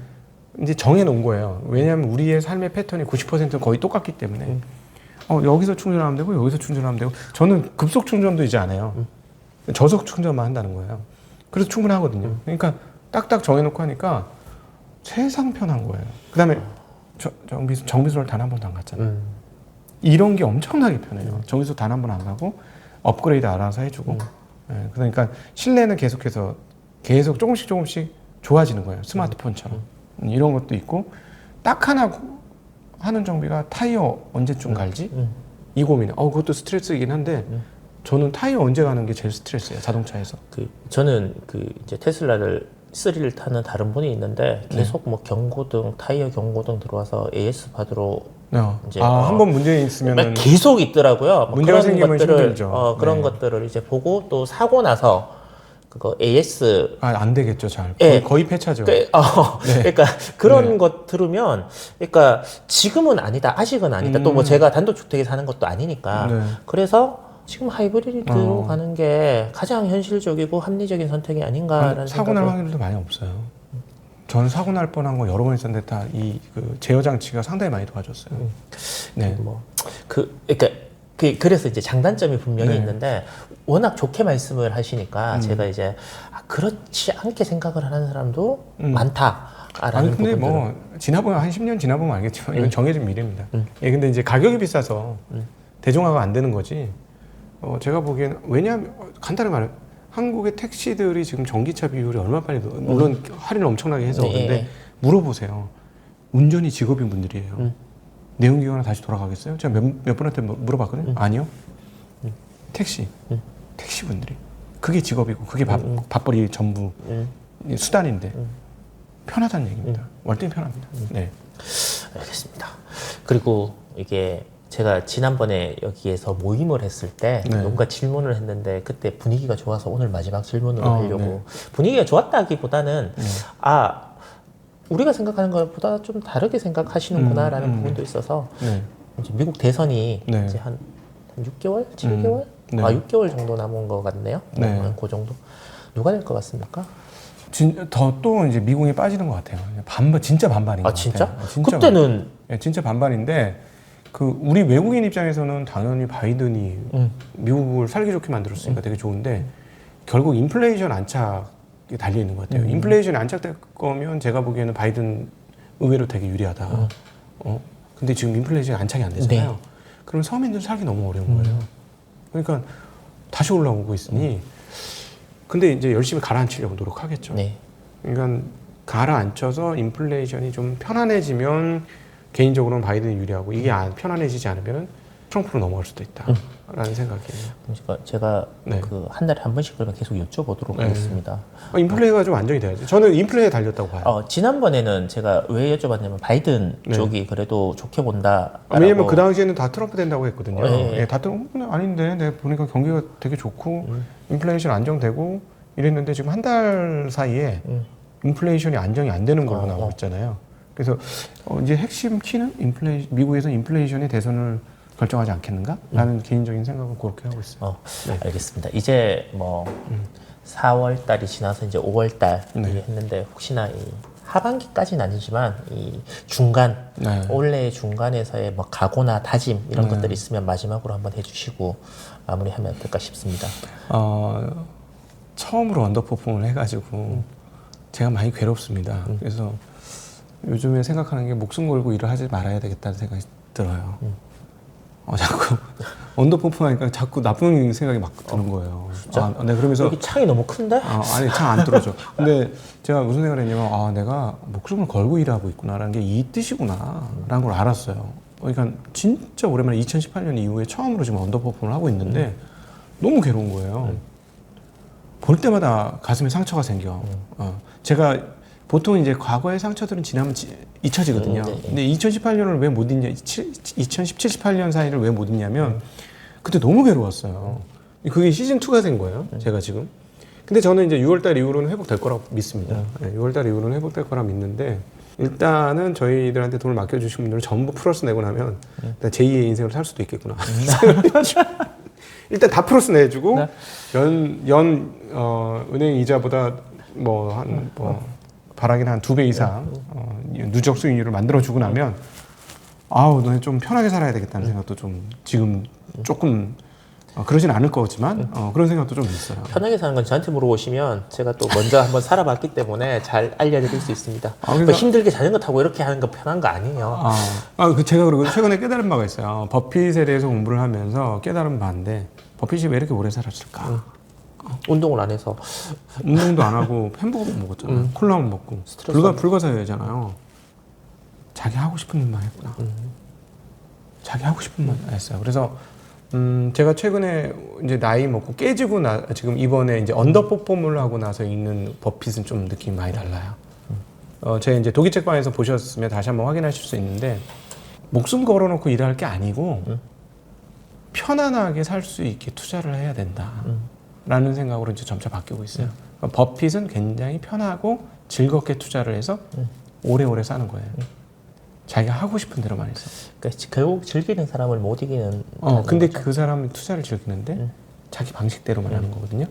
이제 정해놓은 거예요. 왜냐하면 우리의 삶의 패턴이 90%는 거의 똑같기 때문에 여기서 충전하면 되고 여기서 충전하면 되고, 저는 급속 충전도 이제 안 해요. 저속 충전만 한다는 거예요. 그래서 충분하거든요. 그러니까 딱딱 정해놓고 하니까 세상 편한 거예요. 그다음에 정비소를 단 한 번도 안 갔잖아요. 이런 게 엄청나게 편해요. 정비소 단 한 번 안 가고 업그레이드 알아서 해주고. 그러니까 실내는 계속 조금씩 좋아지는 거예요. 스마트폰처럼. 이런 것도 있고, 딱 하나 하는 정비가 타이어 언제쯤 갈지? 이 고민. 그것도 스트레스이긴 한데, 저는 타이어 언제 가는 게 제일 스트레스예요, 자동차에서. 저는 이제 테슬라를 3를 타는 다른 분이 있는데 계속 뭐 경고등, 타이어 경고등 들어와서 AS 받으러 이제 한번 문제 있으면은 계속 있더라고요. 뭐 문제가 그런 생기면 것들을 힘들죠. 그런 것들을 이제 보고 또 사고 나서 그거 AS 안 되겠죠, 잘. 예. 거의 폐차죠. 그러니까 그런 것 들으면, 그러니까 지금은 아니다, 아직은 아니다. 또 뭐 제가 단독주택에 사는 것도 아니니까. 네. 그래서 지금 하이브리드로 가는 게 가장 현실적이고 합리적인 선택이 아닌가라는 사고 날 생각을. 확률도 많이 없어요. 저는 사고 날 뻔한 거 여러 번 있었는데 다 그 제어 장치가 상당히 많이 도와줬어요. 네. 그래서 이제 장단점이 분명히 네. 있는데 워낙 좋게 말씀을 하시니까 제가 이제 그렇지 않게 생각을 하는 사람도 많다라는 근데 부분들을. 뭐 지나보면 한 10년 지나보면 알겠지만 이건 정해진 미래입니다. 예, 근데 이제 가격이 비싸서 대중화가 안 되는 거지. 제가 보기에는 왜냐하면 간단히 말해 한국의 택시들이 지금 전기차 비율이 얼마 빨리 물론 할인을 엄청나게 해서 네. 그런데 물어보세요. 운전이 직업인 분들이에요. 내연기관으로 다시 돌아가겠어요? 제가 몇 분한테 물어봤거든요. 아니요. 택시 분들이 그게 직업이고 그게 밥벌이 전부 수단인데 편하다는 얘기입니다. 월등히 편합니다. 네. 알겠습니다. 그리고 이게 제가 지난번에 여기에서 모임을 했을 때 네. 뭔가 질문을 했는데 그때 분위기가 좋아서 오늘 마지막 질문으로 하려고. 네. 분위기가 좋았다기보다는 우리가 생각하는 것보다 좀 다르게 생각하시는구나라는 부분도 있어서 네. 이제 미국 대선이 네. 이제 한 6개월, 7개월, 네. 6개월 정도 남은 것 같네요. 네. 그 정도. 누가 될 것 같습니까? 또 이제 미국이 빠지는 것 같아요. 진짜 반반인 것 진짜? 같아요. 진짜 그때는 진짜 반반인데 우리 외국인 입장에서는 당연히 바이든이 미국을 살기 좋게 만들었으니까 되게 좋은데 결국 인플레이션 안착이 달려 있는 것 같아요. 인플레이션이 안착될 거면 제가 보기에는 바이든 의외로 되게 유리하다. 근데 지금 인플레이션이 안착이 안 되잖아요. 네. 그럼 서민들 살기 너무 어려운 거예요. 그러니까 다시 올라오고 있으니 근데 이제 열심히 가라앉히려고 노력하겠죠. 네. 그러니까 가라앉혀서 인플레이션이 좀 편안해지면 개인적으로는 바이든이 유리하고 이게 편안해지지 않으면 트럼프로 넘어갈 수도 있다라는 생각이에요. 제가 네. 한 달에 한 번씩 그러면 계속 여쭤보도록 하겠습니다. 인플레이가 좀 안정이 돼야지. 저는 인플레이에 달렸다고 봐요. 지난번에는 제가 왜 여쭤봤냐면 바이든 쪽이 그래도 좋게 본다. 왜냐면 그 당시에는 다 트럼프 된다고 했거든요. 네. 다 트럼프는 아닌데 내가 보니까 경기가 되게 좋고 인플레이션 안정되고 이랬는데 지금 한 달 사이에 인플레이션이 안정이 안 되는 걸로 나오고 있잖아요. 그래서 이제 핵심 키는 미국에서 인플레이션의 대선을 결정하지 않겠는가? 라는 개인적인 생각은 그렇게 하고 있어요. 네. 알겠습니다. 이제 뭐 4월 달이 지나서 이제 5월 달 했는데 혹시나 이 하반기까지는 아니지만 이 중간 올해 중간에서의 뭐 각오나 다짐 이런 것들이 있으면 마지막으로 한번 해주시고 마무리하면 어떨까 싶습니다. 처음으로 언더퍼폼을 해가지고 제가 많이 괴롭습니다. 그래서 요즘에 생각하는 게 목숨 걸고 일을 하지 말아야 되겠다는 생각이 들어요. 자꾸 언더펌프 하니까 자꾸 나쁜 생각이 막 드는 거예요. 진짜? 네, 그러면서 여기 창이 너무 큰데? 아니 창 안 뚫어져. 근데 제가 무슨 생각을 했냐면 내가 목숨을 걸고 일하고 있구나라는 게 이 뜻이구나라는 걸 알았어요. 그러니까 진짜 오랜만에 2018년 이후에 처음으로 지금 언더퍼폼을 하고 있는데 너무 괴로운 거예요. 볼 때마다 가슴에 상처가 생겨. 제가 보통 이제 과거의 상처들은 지나면 잊혀지거든요. 근데 2018년을 왜 못 잊냐, 2017, 18년 사이를 왜 못 잊냐면 그때 너무 괴로웠어요. 그게 시즌2가 된 거예요. 제가 지금. 근데 저는 이제 6월달 이후로는 회복될 거라고 믿습니다. 6월달 이후로는 회복될 거라 믿는데 일단은 저희들한테 돈을 맡겨주신 분들은 전부 플러스 내고 나면 제2의 인생을 살 수도 있겠구나. 일단 다 플러스 내주고 은행 이자보다 바라기는 한 2배 이상 누적 수익률을 만들어주고 나면 너네 좀 편하게 살아야 되겠다는 생각도 좀 지금 조금 그러진 않을 거지만 그런 생각도 좀 있어요. 편하게 사는 건 저한테 물어보시면 제가 또 먼저 한번 살아봤기 때문에 잘 알려드릴 수 있습니다. 그러니까 힘들게 자전거 타고 이렇게 하는 거 편한 거 아니에요. 제가 그리고 최근에 깨달은 바가 있어요. 버핏에 대해서 공부를 하면서 깨달은 바인데 버핏이 왜 이렇게 오래 살았을까? 운동을 안 해서 운동도 안 하고 햄버거 먹었잖아. 콜라만 먹고 불가사의잖아요. 자기 하고 싶은 일만 했구나. 자기 하고 싶은 말 했어요. 그래서 제가 최근에 이제 나이 먹고 깨지고 지금 이번에 이제 언더퍼폼을 하고 나서 읽는 버핏은 좀 느낌이 많이 달라요. 제 이제 독일책방에서 보셨으면 다시 한번 확인하실 수 있는데 목숨 걸어놓고 일할 게 아니고 편안하게 살 수 있게 투자를 해야 된다라는 생각으로 이제 점차 바뀌고 있어요. 그러니까 버핏은 굉장히 편하고 즐겁게 투자를 해서 오래오래 사는 거예요. 자기가 하고 싶은 대로만 해서. 그러니까 결국 즐기는 사람을 못 이기는. 근데 그 사람이 투자를 즐기는데 자기 방식대로만 하는 거거든요.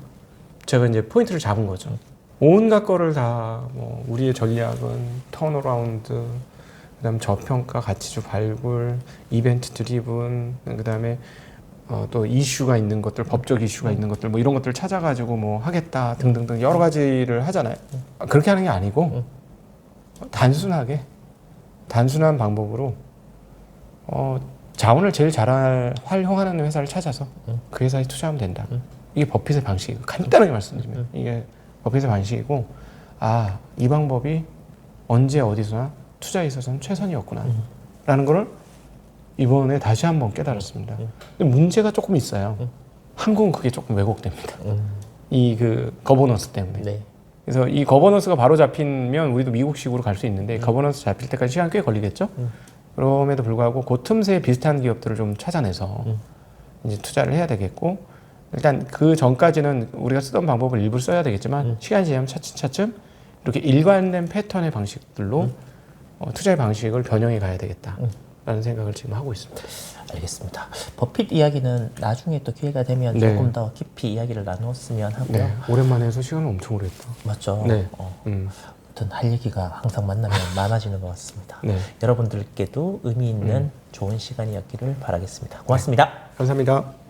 제가 이제 포인트를 잡은 거죠. 온갖 거를 다 뭐 우리의 전략은 턴어라운드, 그다음 저평가, 가치주 발굴, 이벤트 드리븐, 그다음에 또 이슈가 있는 것들, 법적 이슈가 있는 것들, 뭐 이런 것들 찾아가지고 뭐 하겠다 등등등 여러 가지를 하잖아요. 그렇게 하는 게 아니고 단순한 방법으로 자원을 제일 잘 활용하는 회사를 찾아서 그 회사에 투자하면 된다. 이게 버핏의 방식이고 간단하게 말씀드리면 이게 버핏의 방식이고 이 방법이 언제 어디서나 투자에 있어서는 최선이었구나 라는 거를 이번에 다시 한번 깨달았습니다. 근데 문제가 조금 있어요. 한국은 그게 조금 왜곡됩니다. 이 그 거버넌스 때문에. 네. 그래서 이 거버넌스가 바로 잡히면 우리도 미국식으로 갈 수 있는데 거버넌스 잡힐 때까지 시간 꽤 걸리겠죠. 그럼에도 불구하고 그 틈새에 비슷한 기업들을 좀 찾아내서 이제 투자를 해야 되겠고, 일단 그 전까지는 우리가 쓰던 방법을 일부 써야 되겠지만 시간이 지나면 차츰 이렇게 일관된 패턴의 방식들로 투자의 방식을 변형해 가야 되겠다라는 생각을 지금 하고 있습니다. 알겠습니다. 버핏 이야기는 나중에 또 기회가 되면 네. 조금 더 깊이 이야기를 나누었으면 하고요. 네, 오랜만에 해서 시간을 엄청 오래 했다. 맞죠? 네. 아무튼 할 얘기가 항상 만나면 많아지는 것 같습니다. 네. 여러분들께도 의미 있는 좋은 시간이었기를 바라겠습니다. 고맙습니다. 감사합니다.